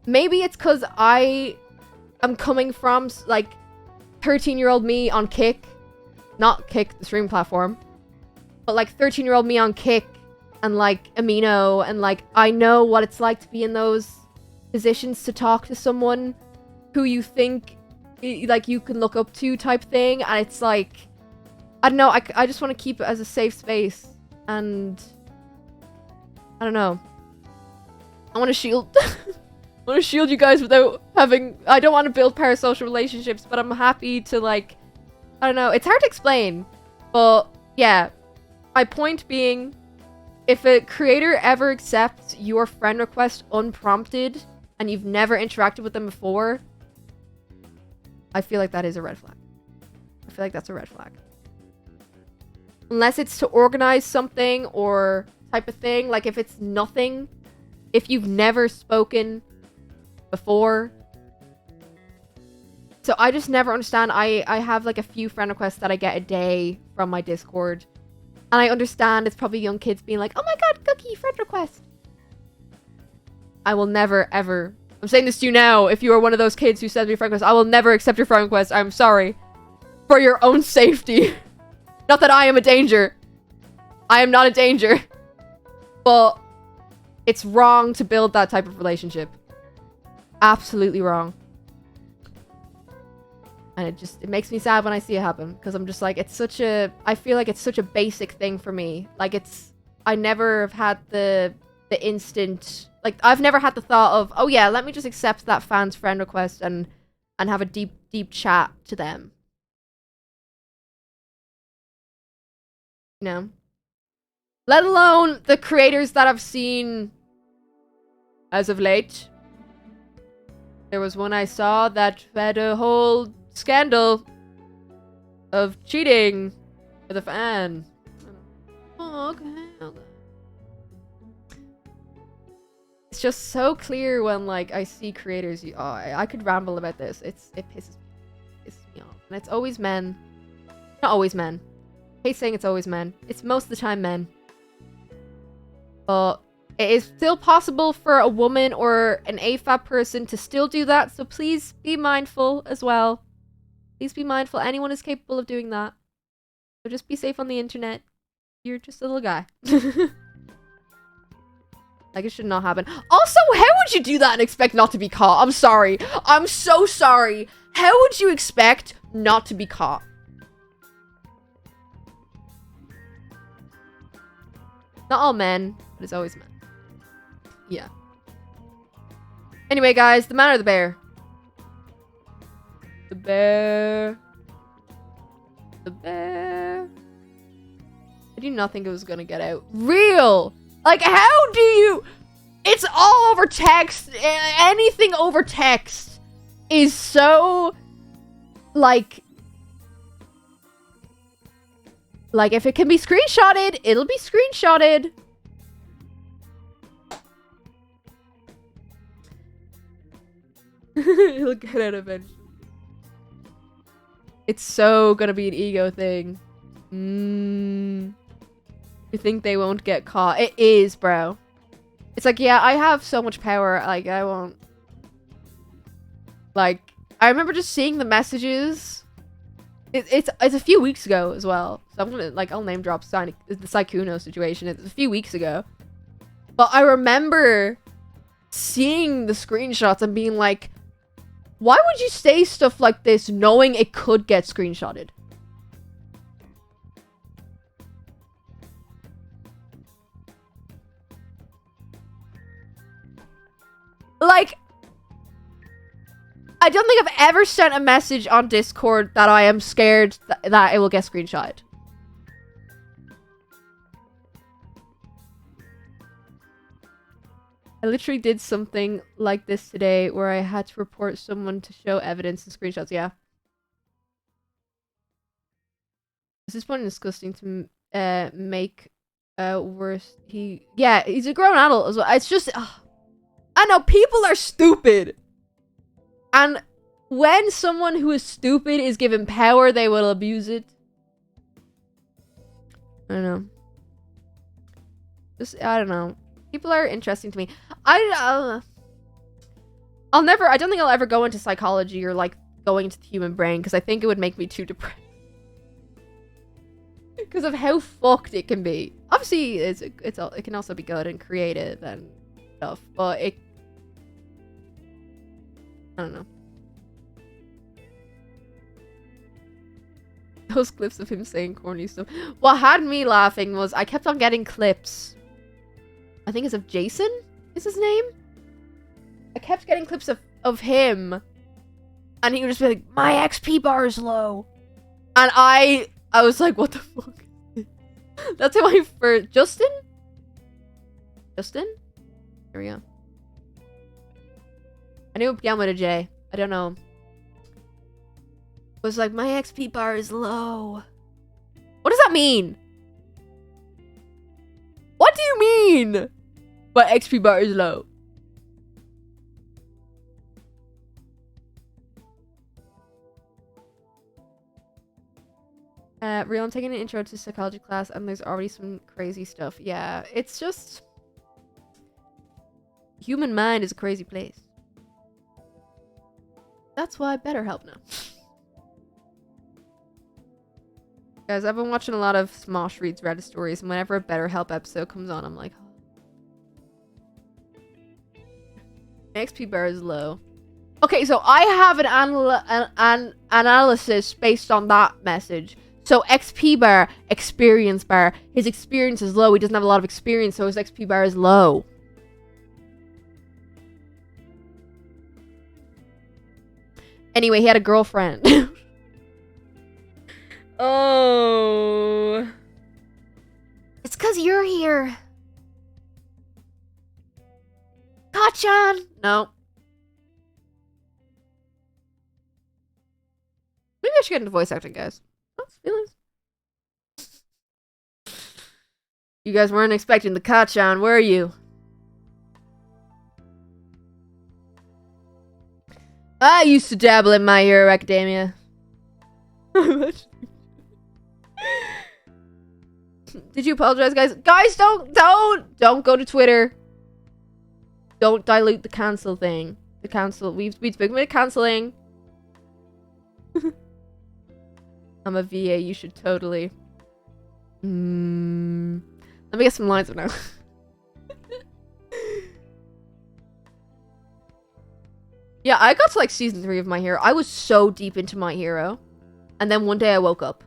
Maybe it's because I am coming from, like, 13-year-old me on Kick. Not Kick, the stream platform. But, like, 13-year-old me on Kick and, like, Amino. And, like, I know what it's like to be in those positions to talk to someone who you think, like, you can look up to type thing. And it's, like, I don't know, I just want to keep it as a safe space. And I don't know. I want to shield... I want to shield you guys without having... I don't want to build parasocial relationships, but I'm happy to, like... I don't know. It's hard to explain. But, yeah. My point being, if a creator ever accepts your friend request unprompted, and you've never interacted with them before, I feel like that is a red flag. I feel like that's a red flag. Unless it's to organize something or type of thing. Like, if it's nothing, if you've never spoken before. So I just never understand. I have, like, a few friend requests that I get a day from my Discord. And I understand it's probably young kids being like, oh my god, Guqqie, friend request. I will never, ever... I'm saying this to you now. If you are one of those kids who sends me a friend request, I will never accept your friend request. I'm sorry. For your own safety. Not that I am a danger. I am not a danger. But it's wrong to build that type of relationship. Absolutely wrong. And it makes me sad when I see it happen. Because I'm just like, it's such a... I feel like it's such a basic thing for me. Like, it's... I never have had the instant... Like, I've never had the thought of, oh yeah, let me just accept that fan's friend request and have a deep, deep chat to them. You know? Let alone the creators that I've seen as of late. There was one I saw that had a whole scandal of cheating with a fan. Oh, okay. It's just so clear when, like, I see creators. I could ramble about this. It pisses me off. And it's always men. Not always men. I hate saying it's always men. It's most of the time men. But it is still possible for a woman or an AFAB person to still do that. So please be mindful as well. Please be mindful. Anyone is capable of doing that. So just be safe on the internet. You're just a little guy. Like, it should not happen. Also, how would you do that and expect not to be caught? I'm sorry. I'm so sorry. How would you expect not to be caught? Not all men, but it's always men. Yeah. Anyway, guys, the man or the bear? The bear. The bear. I do not think it was gonna get out. Real! Like, how do you... It's all over text. Anything over text is so... Like, if it can be screenshotted, it'll be screenshotted. He'll get out eventually. It's so gonna be an ego thing. You think they won't get caught? It is, bro. It's like, yeah, I have so much power. Like, I won't. Like, I remember just seeing the messages. It's a few weeks ago as well. So I'm gonna, like, I'll name drop the Saikuno situation. It's a few weeks ago. But I remember seeing the screenshots and being like, why would you say stuff like this knowing it could get screenshotted? Like, I don't think I've ever sent a message on Discord that I am scared that it will get screenshotted. I literally did something like this today where I had to report someone to show evidence and screenshots. Yeah. Is this one disgusting to make worse? Yeah, he's a grown adult as well. It's just... I know, people are stupid. And when someone who is stupid is given power, they will abuse it. I don't know. I don't know. People are interesting to me. I don't think I'll ever go into psychology or, like, going into the human brain, because I think it would make me too depressed. Because of how fucked it can be. Obviously, it can also be good and creative and stuff, but I don't know. Those clips of him saying corny stuff. What had me laughing was I kept on getting clips. I think it's of Jason, is his name? I kept getting clips of him. And he would just be like, my XP bar is low. And I was like, what the fuck? That's how I first... Justin? Justin? There we go. I knew it began with a J. I don't know. It was like, my XP bar is low. What does that mean? What do you mean? My XP bar is low. Real, I'm taking an intro to psychology class and there's already some crazy stuff. Yeah, it's just... Human mind is a crazy place. That's why I better help now. Guys, I've been watching a lot of Smosh Reads Reddit stories, and whenever a BetterHelp episode comes on, I'm like... My XP bar is low. Okay, so I have an analysis based on that message. So XP bar, experience bar. His experience is low. He doesn't have a lot of experience, so his XP bar is low. Anyway, he had a girlfriend. Oh. It's because you're here. Kachan! No. Maybe I should get into voice acting, guys. Feelings. You guys weren't expecting the Kachan, were you? I used to dabble in My Hero Academia. Did you apologize, guys? Guys, don't go to Twitter. Don't dilute the cancel thing. The cancel. We've spoken about canceling. I'm a VA, you should totally. Let me get some lines now. Yeah, I got to like season 3 of My Hero. I was so deep into My Hero. And then one day I woke up.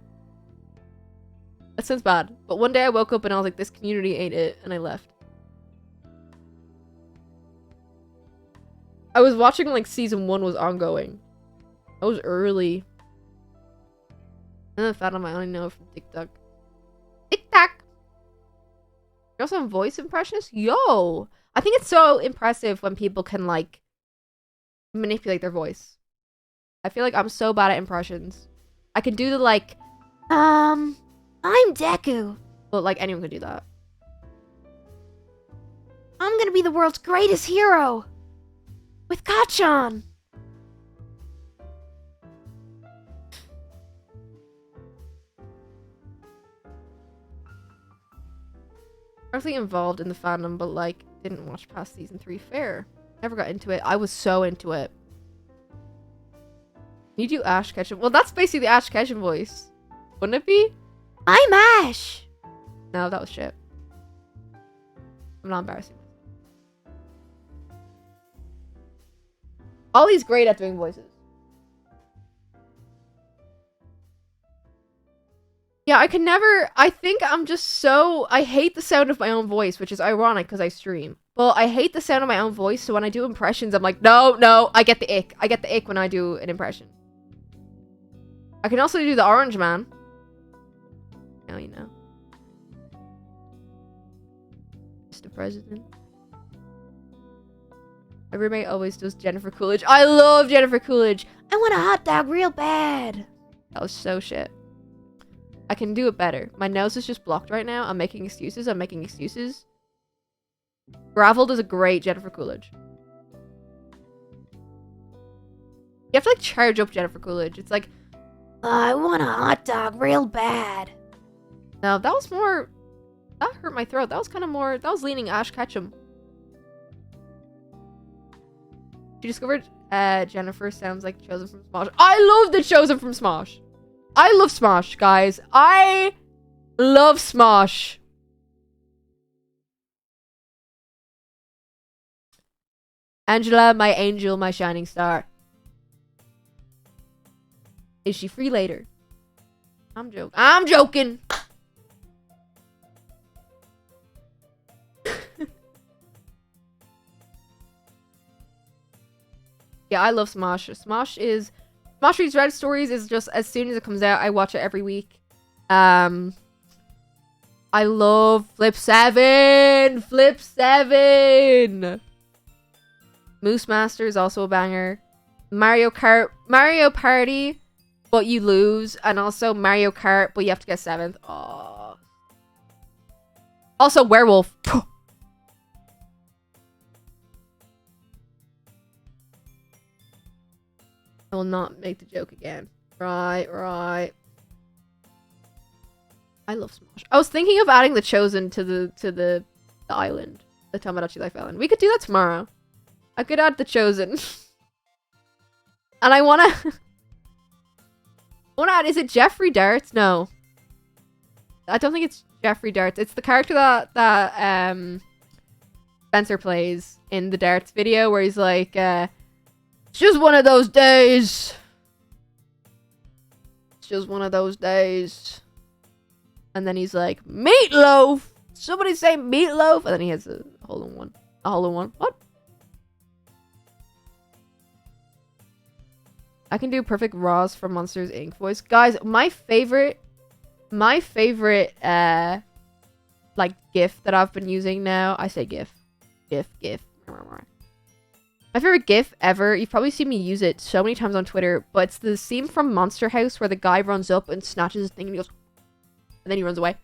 That sounds bad. But one day I woke up and I was like, this community ain't it. And I left. I was watching like season 1 was ongoing. I was early. And then found on my own, I know from TikTok. TikTok! You're also a voice impressionist? Yo! I think it's so impressive when people can like manipulate their voice. I feel like I'm so bad at impressions. I can do the like, I'm Deku. But like anyone can do that. I'm gonna be the world's greatest hero. With Kachan. Partly involved in the fandom, but like didn't watch past season 3 fair. Never got into it. I was so into it. You do Ash Ketchum. Well, that's basically the Ash Ketchum voice. Wouldn't it be? I'm Ash! No, that was shit. I'm not embarrassing. Ollie's great at doing voices. Yeah, I can never... I think I'm just so... I hate the sound of my own voice, which is ironic because I stream. But I hate the sound of my own voice, so when I do impressions, I'm like, no, I get the ick. I get the ick when I do an impression. I can also do the Orange Man. Now you know. Mr. President. My roommate always does Jennifer Coolidge. I love Jennifer Coolidge. I want a hot dog real bad. That was so shit. I can do it better. My nose is just blocked right now. I'm making excuses. Gravel does a great Jennifer Coolidge. You have to like charge up Jennifer Coolidge. It's like, I want a hot dog real bad. No, that was more... That hurt my throat. That was kind of more... That was leaning Ash Ketchum. She discovered Jennifer sounds like Chosen from Smosh. I love the Chosen from Smosh. I love Smosh, guys. I love Smosh. Angela, my angel, my shining star. Is she free later? I'm joking. Yeah, I love Smosh. Smosh Reads Red Stories is just, as soon as it comes out, I watch it every week. I love Flip 7! Flip 7! Moose Master is also a banger. Mario Party, but you lose. And also Mario Kart, but you have to get 7th. Aww. Also Werewolf. I will not make the joke again. Right. I love Smosh. I was thinking of adding the Chosen to the island. The Tomodachi Life Island. We could do that tomorrow. I could add the Chosen. And I wanna... add... Is it Jeffrey Darts? No. I don't think it's Jeffrey Darts. It's the character that Spencer plays in the Darts video where he's like, it's just one of those days. It's just one of those days. And then he's like, meatloaf! Somebody say meatloaf! And then he has a hole in one. A hole in one. What? I can do perfect Ross from Monsters Inc. voice. Guys, my favorite, like, GIF that I've been using now. I say GIF. GIF. My favorite GIF ever, you've probably seen me use it so many times on Twitter, but it's the scene from Monster House where the guy runs up and snatches his thing and he goes, and then he runs away.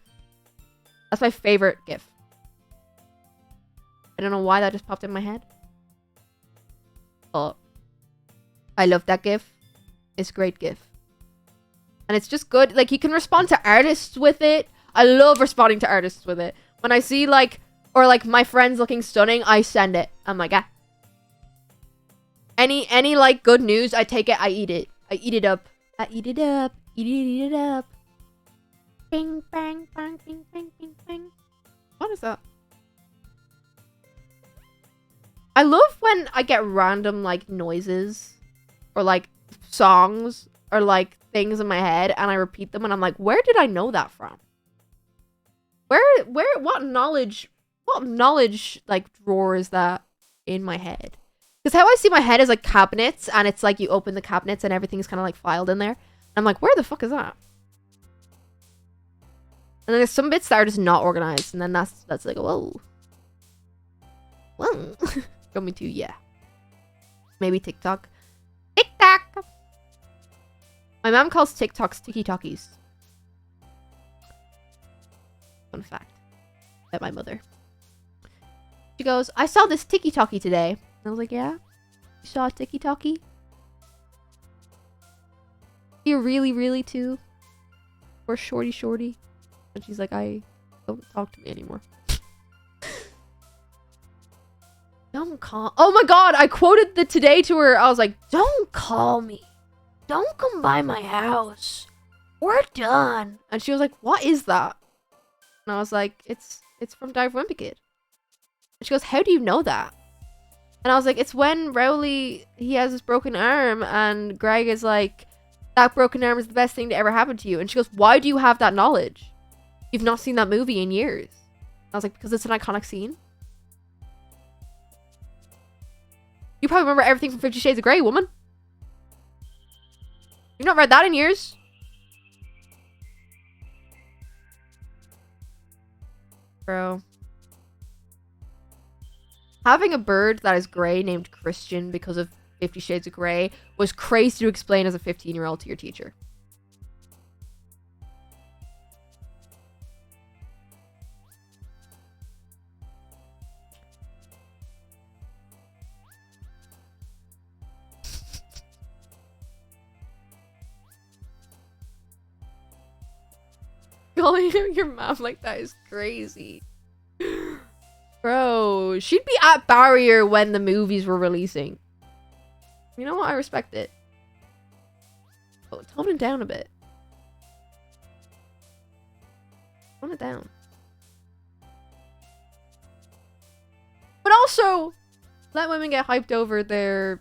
That's my favorite GIF. I don't know why that just popped in my head. But I love that GIF. It's a great GIF. And it's just good. Like, you can respond to artists with it. I love responding to artists with it. When I see, like, or like my friends looking stunning, I send it. I'm like, ah. Any like good news, I take it, I eat it. I eat it up. I eat it up. Eat it up. Bing, bang, bang, bing, bang, bing, bang. What is that? I love when I get random, like, noises. Or, like, songs. Or, like, things in my head. And I repeat them. And I'm like, where did I know that from? What knowledge, like, drawer is that in my head? Because how I see my head is, like, cabinets. And it's, like, you open the cabinets and everything's kind of, like, filed in there. And I'm like, where the fuck is that? And then there's some bits that are just not organized. And then that's like, whoa. Whoa. Got me too, yeah. Maybe TikTok. TikTok! My mom calls TikToks Tiki-Talkies. Fun fact. About my mother. She goes, I saw this Tiki-Talkie today. And I was like, yeah? You saw a Tiki-Talkie? You really too? Or shorty? And she's like, I don't talk to me anymore. Don't call. Oh my god, I quoted the today to her. I was like, don't call me. Don't come by my house. We're done. And she was like, what is that? And I was like, it's from Dive Wimpy Kid. And she goes, how do you know that? And I was like, it's when Rowley, he has this broken arm and Greg is like, that broken arm is the best thing to ever happen to you. And she goes, why do you have that knowledge? You've not seen that movie in years. I was like, because it's an iconic scene. You probably remember everything from 50 Shades of Grey, woman. You've not read that in years. Bro. Having a bird that is grey named Christian because of 50 Shades of Grey was crazy to explain as a 15-year-old to your teacher. Calling your mom like that is crazy. Bro, she'd be at Barrier when the movies were releasing. You know what? I respect it. Oh, tone it down a bit. Tone it down. But also, let women get hyped over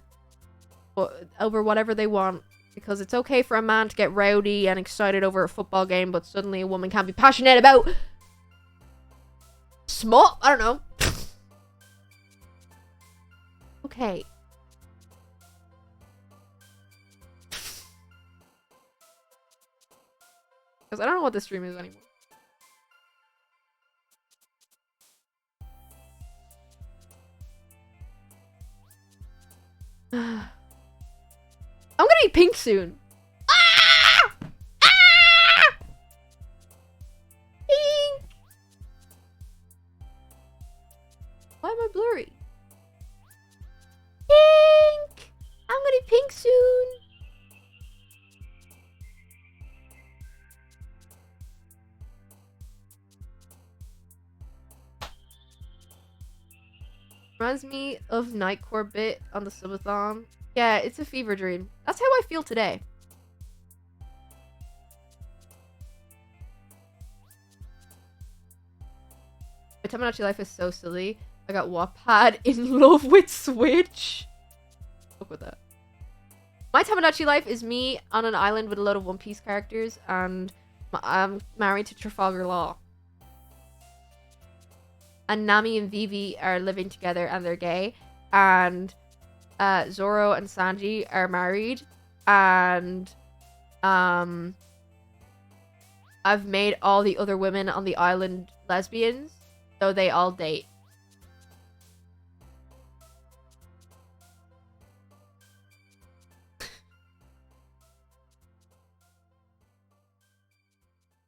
over whatever they want. Because it's okay for a man to get rowdy and excited over a football game, but suddenly a woman can't be passionate about small. I don't know. Okay. Because I don't know what this stream is anymore. I'm gonna be pink soon. Ah! Ah! Pink! Why am I blurry? Pink! I'm gonna be pink soon. Reminds me of Nightcore bit on the subathon. Yeah, it's a fever dream. That's how I feel today. My Tamagotchi life is so silly. I got Wattpad in love with Switch. Look with that. My Tamagotchi life is me on an island with a load of One Piece characters, and I'm married to Trafalgar Law. And Nami and Vivi are living together and they're gay. And Zoro and Sanji are married. And I've made all the other women on the island lesbians. So they all date.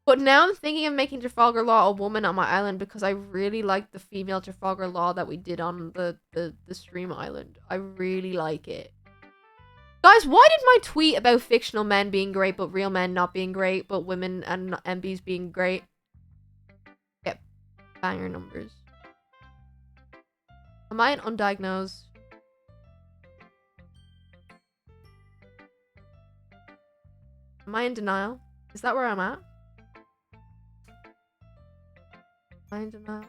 But now I'm thinking of making Trafalgar Law a woman on my island because I really like the female Trafalgar Law that we did on the stream island. I really like it. Guys, why did my tweet about fictional men being great but real men not being great, but women and MBs being great? Yep. Banger numbers. Am I an undiagnosed? Am I in denial? Is that where I'm at? Am I in denial?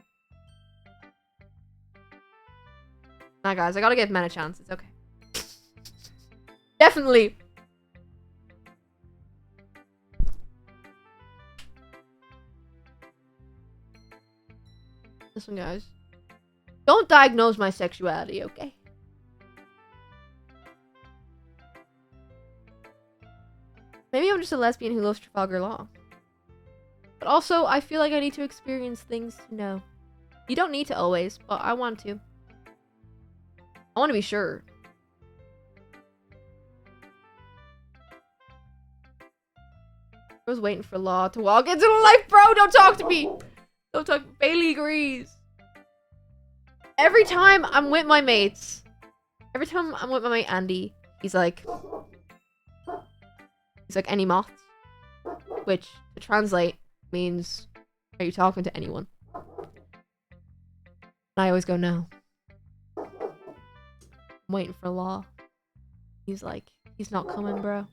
Nah, guys, I gotta give men a chance. It's okay. Definitely. Listen, guys. Don't diagnose my sexuality, okay? Maybe I'm just a lesbian who loves Trafalgar Law. But also, I feel like I need to experience things to know. You don't need to always, but I want to. I want to be sure. I was waiting for Law to walk into the life, bro! Don't talk to me! Don't talk. Bailey agrees. Every time I'm with my mates, every time I'm with my mate Andy, he's like, any moths? Which, to translate, means, are you talking to anyone? And I always go, no. I'm waiting for Law. He's like, he's not coming, bro.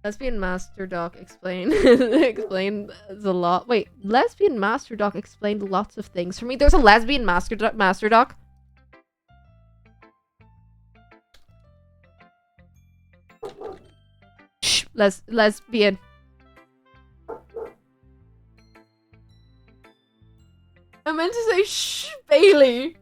Lesbian Master Doc explained explained a lot. Wait, Lesbian Master Doc explained lots of things for me. There's a Lesbian Master Doc. Shh, lesbian. I meant to say shh, Bailey.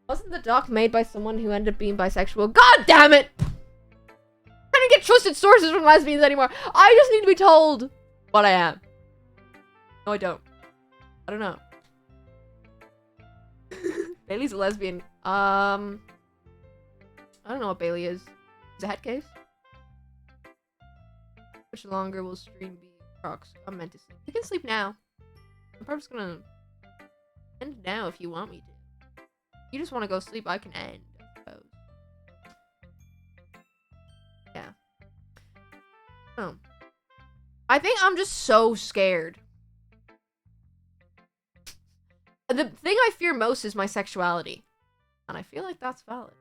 Wasn't the doc made by someone who ended up being bisexual? God damn it! I don't get trusted sources from lesbians anymore. I just need to be told what I am. No, I don't. I don't know. Bailey's a lesbian. I don't know what Bailey is. Is a head case? How much longer will stream be? Crocs. I'm meant to sleep. You can sleep now. I'm probably just gonna end now if you want me to. You just want to go sleep, I can end, I suppose. Yeah. Oh. I think I'm just so scared. The thing I fear most is my sexuality. And I feel like that's valid.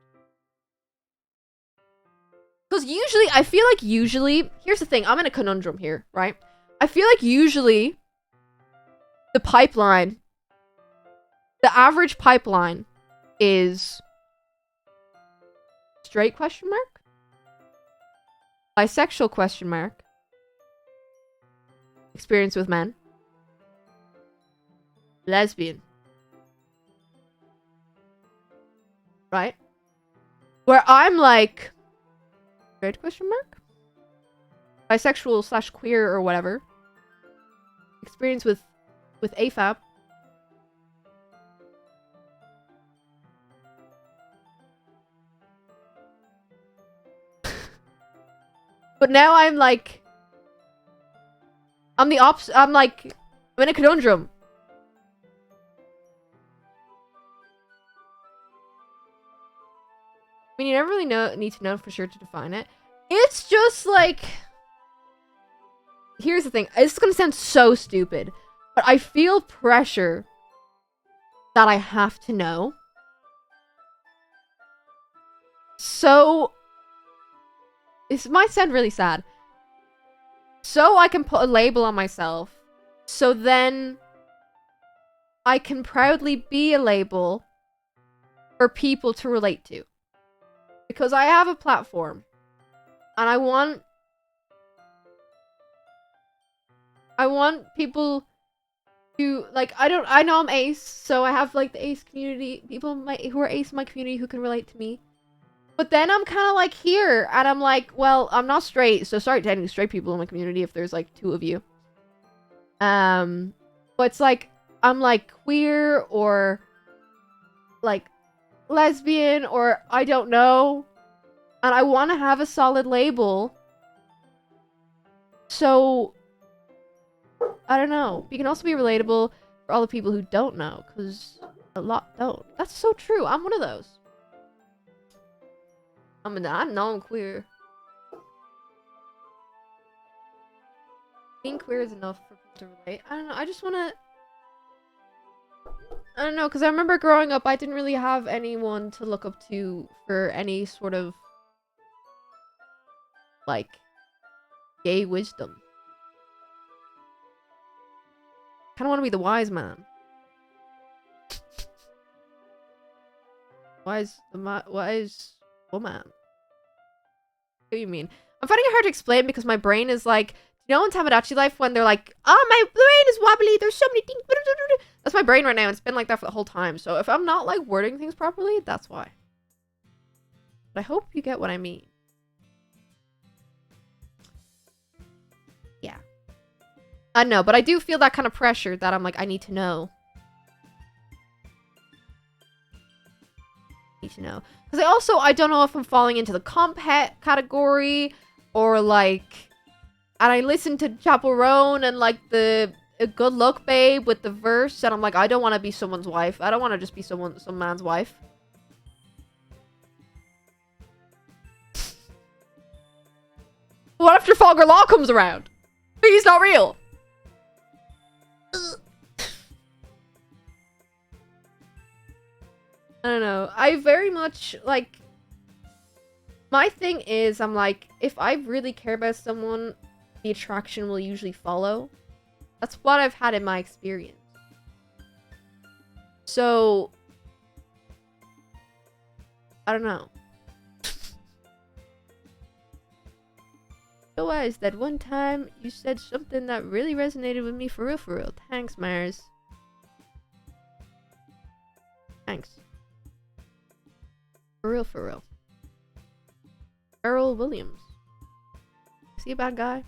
Because I feel like usually, here's the thing, I'm in a conundrum here, right? I feel like usually, the average pipeline is straight question mark, bisexual question mark, experience with men, lesbian, right? Where I'm like straight question mark, bisexual / queer or whatever, experience with AFAB, but now I'm like, I'm the opposite. I'm in a conundrum. I mean, you never really need to know for sure to define it. It's just like, here's the thing. This is gonna sound so stupid, but I feel pressure that I have to know. So, this might sound really sad. So I can put a label on myself. So then I can proudly be a label for people to relate to. Because I have a platform. And I want people to, like, I know I'm ace, so I have, like, the ace community, people who are ace in my community who can relate to me. But then I'm kind of like here, and I'm like, well, I'm not straight, so sorry to any straight people in my community if there's like 2 of you. But it's like, I'm like queer, or like lesbian, or I don't know. And I want to have a solid label. So, I don't know. You can also be relatable for all the people who don't know, because a lot don't. That's so true. I'm one of those. I know I'm queer. being queer is enough for people to relate. I don't know. I just want to. I don't know, because I remember growing up, I didn't really have anyone to look up to for any sort of, like, gay wisdom. I kind of want to be the wise man. Wise woman. What do you mean? I'm finding it hard to explain because my brain is like, you know in Tamagotchi life when they're like, oh, my brain is wobbly, there's so many things. That's my brain right now, and it's been like that for the whole time. So if I'm not, like, wording things properly, that's why. But I hope you get what I mean. Yeah. I know, but I do feel that kind of pressure that I'm like, I need to know. To know. Because I don't know if I'm falling into the compet category or like, and I listen to Chaperone and like the good luck babe with the verse and I'm like, I don't want to be someone's wife. I don't want to just be some man's wife. What if Trafalgar Law comes around? He's not real. I don't know. I very much, like... My thing is, I'm like, if I really care about someone, the attraction will usually follow. That's what I've had in my experience. So... I don't know. Realize that one time you said something that really resonated with me for real, for real. Thanks, Mars. Thanks. For real, for real. Earl Williams. Is he a bad guy?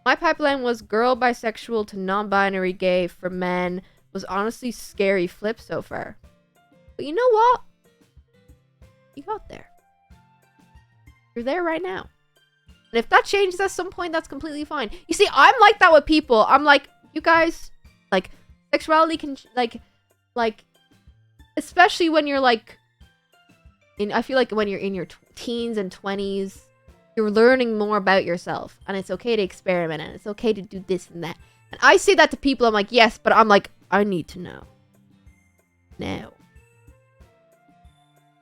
My pipeline was girl bisexual to non-binary gay for men. Was honestly scary flip so far. But you know what? You got there. You're there right now. And if that changes at some point, that's completely fine. You see, I'm like that with people. I'm like, you guys, like, sexuality can, like, especially when you're, like, I feel like when you're in your teens and 20s, you're learning more about yourself. And it's okay to experiment, and it's okay to do this and that. And I say that to people, I'm like, yes, but I'm like, I need to know. Now.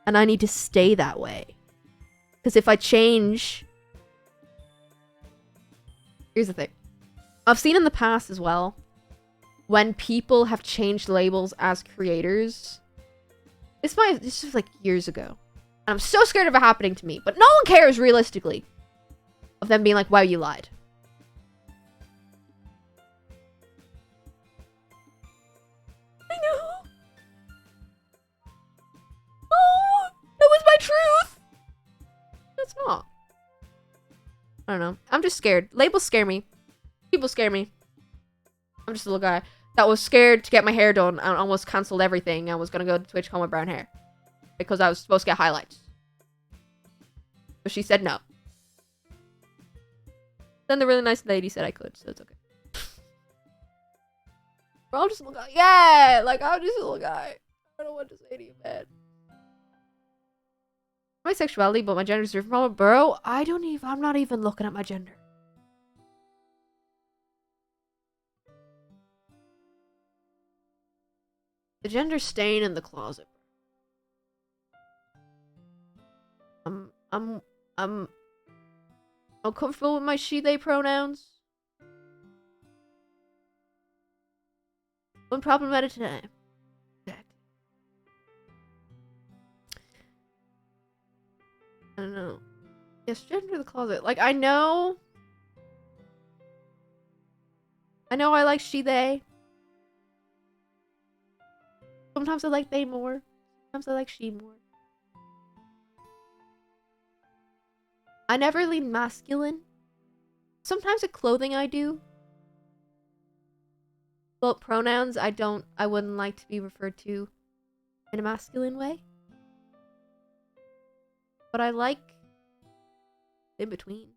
And I need to stay that way. Because if I change... Here's the thing. I've seen in the past as well, when people have changed labels as creators. This was like years ago. And I'm so scared of it happening to me. But no one cares realistically of them being like, wow, you lied. I know. Oh, that was my truth. It's not. I don't know. I'm just scared. Labels scare me. People scare me. I'm just a little guy that was scared to get my hair done and almost cancelled everything. I was gonna go to TwitchCon with brown hair because I was supposed to get highlights. But she said no. Then the really nice lady said I could, so it's okay. But I'm just a little guy. Yeah! Like, I'm just a little guy. I don't know what to say to you, man. My sexuality, but my gender is different from it. Bro, I'm not even looking at my gender. The gender's staying in the closet. I'm comfortable with my she, they pronouns. One problem at a time. I don't know. Yes, gender the closet. Like, I know I like she, they. Sometimes I like they more. Sometimes I like she more. I never lean masculine. Sometimes with clothing I do. But pronouns, I wouldn't like to be referred to in a masculine way. But I like in between.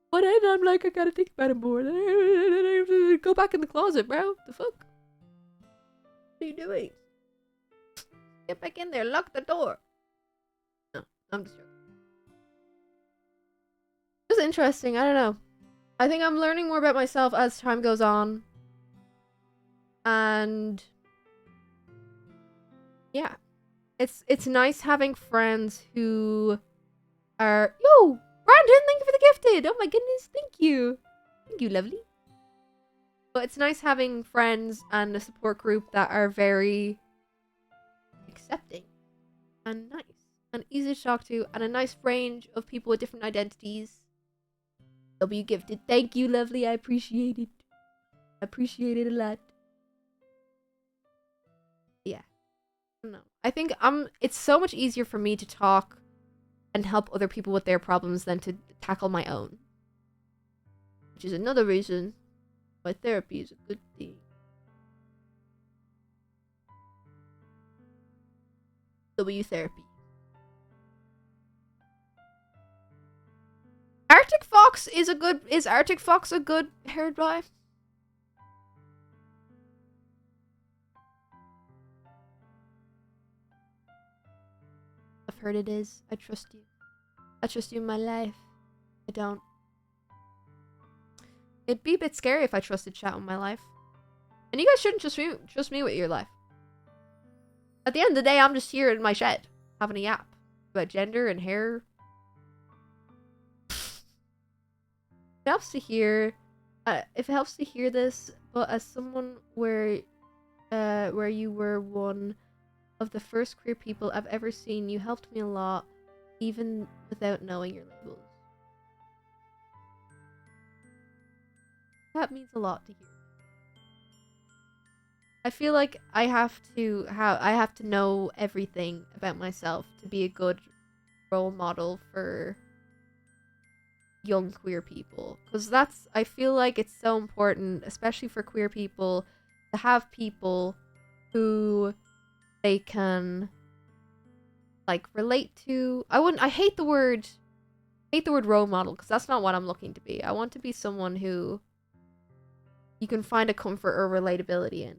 But then I'm like, I gotta think about it more. Go back in the closet, bro. The fuck? What are you doing? Get back in there. Lock the door. No, I'm just joking. was interesting. I don't know. I think I'm learning more about myself as time goes on. And yeah. It's nice having friends who are yo, Brandon, thank you for the gifted. Oh my goodness, thank you. Thank you, lovely. But it's nice having friends and a support group that are very accepting and nice and easy to talk to and a nice range of people with different identities. W gifted. Thank you, lovely. I appreciate it. I appreciate it a lot. Yeah. I don't know. I think it's so much easier for me to talk and help other people with their problems than to tackle my own. Which is another reason why therapy is a good thing. W therapy. Arctic Fox is Arctic Fox a good hair dye? I've heard it is. I trust you. I trust you in my life. I don't. It'd be a bit scary if I trusted chat with my life. And you guys shouldn't trust me with your life. At the end of the day, I'm just here in my shed, having a yap about gender and hair. It helps to hear, if it helps to hear this, but as someone where you were one of the first queer people I've ever seen, you helped me a lot, even without knowing your labels. That means a lot to hear. I feel like I have to know everything about myself to be a good role model for young queer people, because I feel like it's so important, especially for queer people, to have people who they can like relate to. I hate the word role model, because that's not what I'm looking to be. I want to be someone who you can find a comfort or relatability in.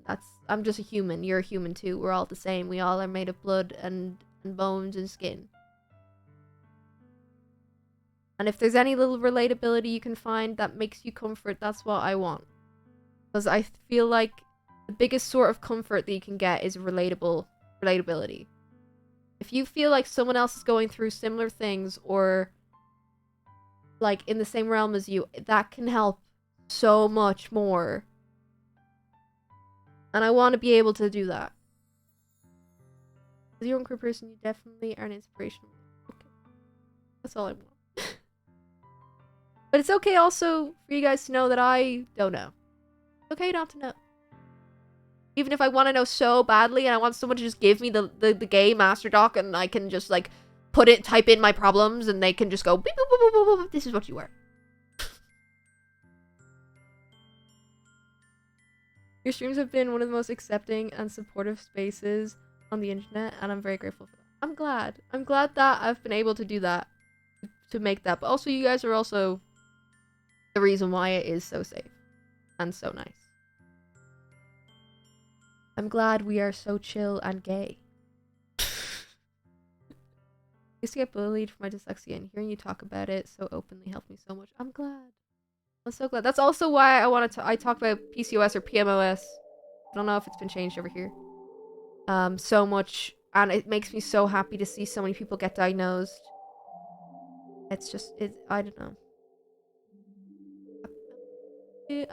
I'm just a human. You're a human too. We're all the same. We all are made of blood and bones and skin. And if there's any little relatability you can find that makes you comfort, that's what I want. Because I feel like the biggest sort of comfort that you can get is relatability. If you feel like someone else is going through similar things or like in the same realm as you, that can help so much more. And I want to be able to do that. As a young queer person, you definitely are an inspiration. Okay. That's all I want. But it's okay also for you guys to know that I don't know. It's okay not to know. Even if I want to know so badly and I want someone to just give me the gay master doc and I can just like type in my problems and they can just go beep, boop, boop, boop, boop, boop, this is what you are. Your streams have been one of the most accepting and supportive spaces on the internet, and I'm very grateful for that. I'm glad. I'm glad that I've been able to do that. To make that. But also, you guys are also the reason why it is so safe. And so nice. I'm glad we are so chill and gay. I used to get bullied for my dyslexia, and hearing you talk about it so openly helped me so much. I'm glad. I'm so glad. That's also why I talk about PCOS or PMOS. I don't know if it's been changed over here. So much, and it makes me so happy to see so many people get diagnosed. It's just, I don't know.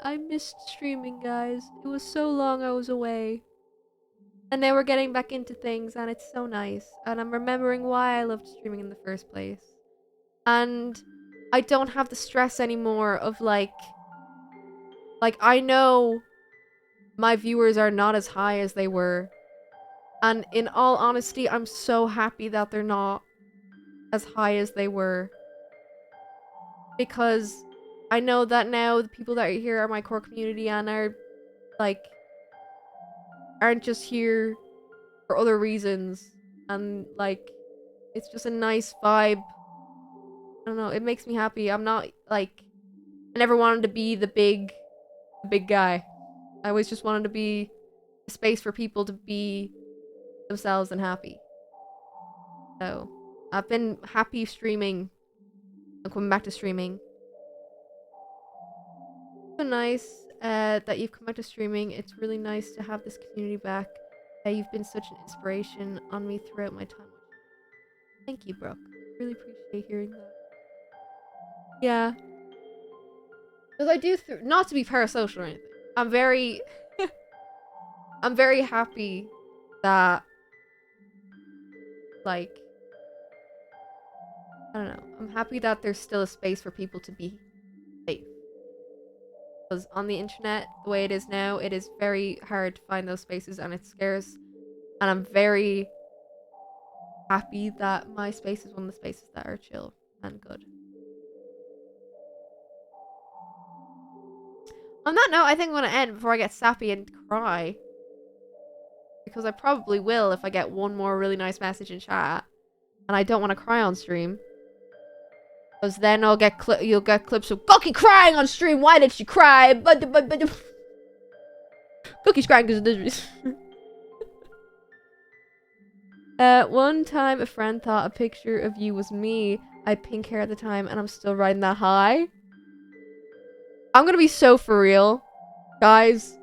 I missed streaming, guys. It was so long I was away. And now we're getting back into things, and it's so nice. And I'm remembering why I loved streaming in the first place. And I don't have the stress anymore of like I know my viewers are not as high as they were. And in all honesty, I'm so happy that they're not as high as they were. Because I know that now the people that are here are my core community and are like aren't just here for other reasons. And like it's just a nice vibe. I don't know, it makes me happy. I'm not like I never wanted to be the big guy. I always just wanted to be a space for people to be themselves and happy. So I've been happy streaming. I'm coming back to streaming. nice that you've come back to streaming. It's really nice to have this community back. You've been such an inspiration on me throughout my time. Thank you, Brooke. Really appreciate hearing that. Yeah. Because I do, not to be parasocial or anything. I'm very, I'm very happy that, like, I don't know. I'm happy that there's still a space for people to be safe. Because on the internet, the way it is now, it is very hard to find those spaces and it's scarce. And I'm very happy that my space is one of the spaces that are chill and good. On that note, I think I'm going to end before I get sappy and cry. Because I probably will if I get one more really nice message in chat. And I don't want to cry on stream. Because then you'll get clips of Guqqie crying on stream. Why did she cry? Guqqie's crying because of this reason. One time a friend thought a picture of you was me. I had pink hair at the time and I'm still riding that high. I'm gonna be so for real. Guys.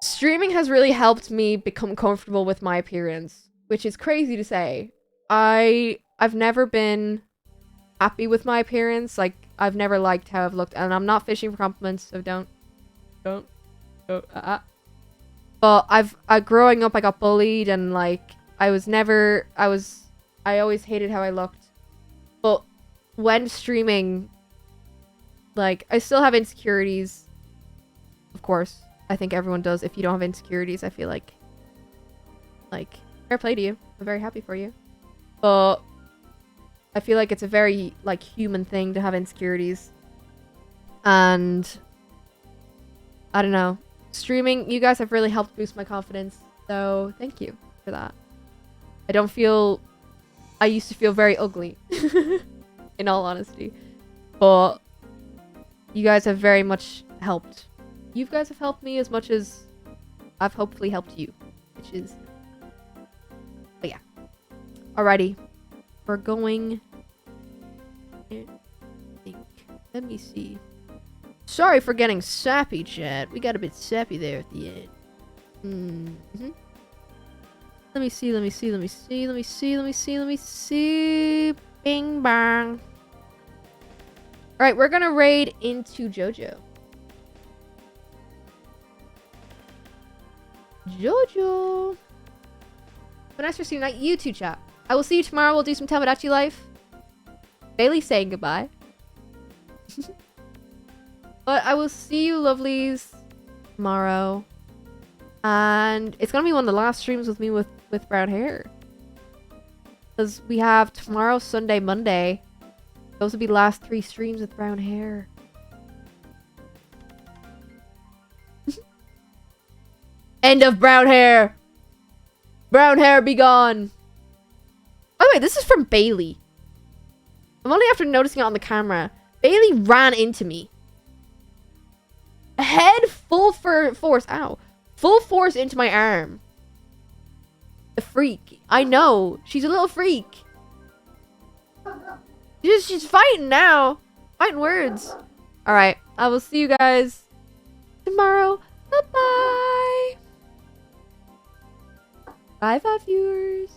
Streaming has really helped me become comfortable with my appearance. Which is crazy to say. I've never been happy with my appearance. Like, I've never liked how I've looked. And I'm not fishing for compliments, so don't. But growing up, I got bullied and, like, I always hated how I looked. But when streaming, like, I still have insecurities. Of course. I think everyone does. If you don't have insecurities, I feel like, fair play to you. I'm very happy for you. But I feel like it's a very, like, human thing to have insecurities. And I don't know. Streaming, you guys have really helped boost my confidence. So thank you for that. I used to feel very ugly. In all honesty. But you guys have very much helped. You guys have helped me as much as I've hopefully helped you. Which is... But yeah. Alrighty. We're going... Let me see. Sorry for getting sappy, chat. We got a bit sappy there at the end. Let me see. Bing bang. Alright, we're gonna raid into Jojo. Jojo. But nice for seeing that YouTube chat. I will see you tomorrow. We'll do some Tamagotchi life. Bailey saying goodbye. But I will see you lovelies tomorrow. And it's gonna be one of the last streams with me with brown hair. Because we have tomorrow, Sunday, Monday. Those will be the last 3 streams with brown hair. End of brown hair. Brown hair be gone. By the way, this is from Bailey. I'm only after noticing it on the camera. Bailey ran into me. Head full force. Ow. Full force into my arm. A freak. I know. She's a little freak. She's fighting now. Fighting words. Alright. I will see you guys tomorrow. Bye-bye. Bye, viewers.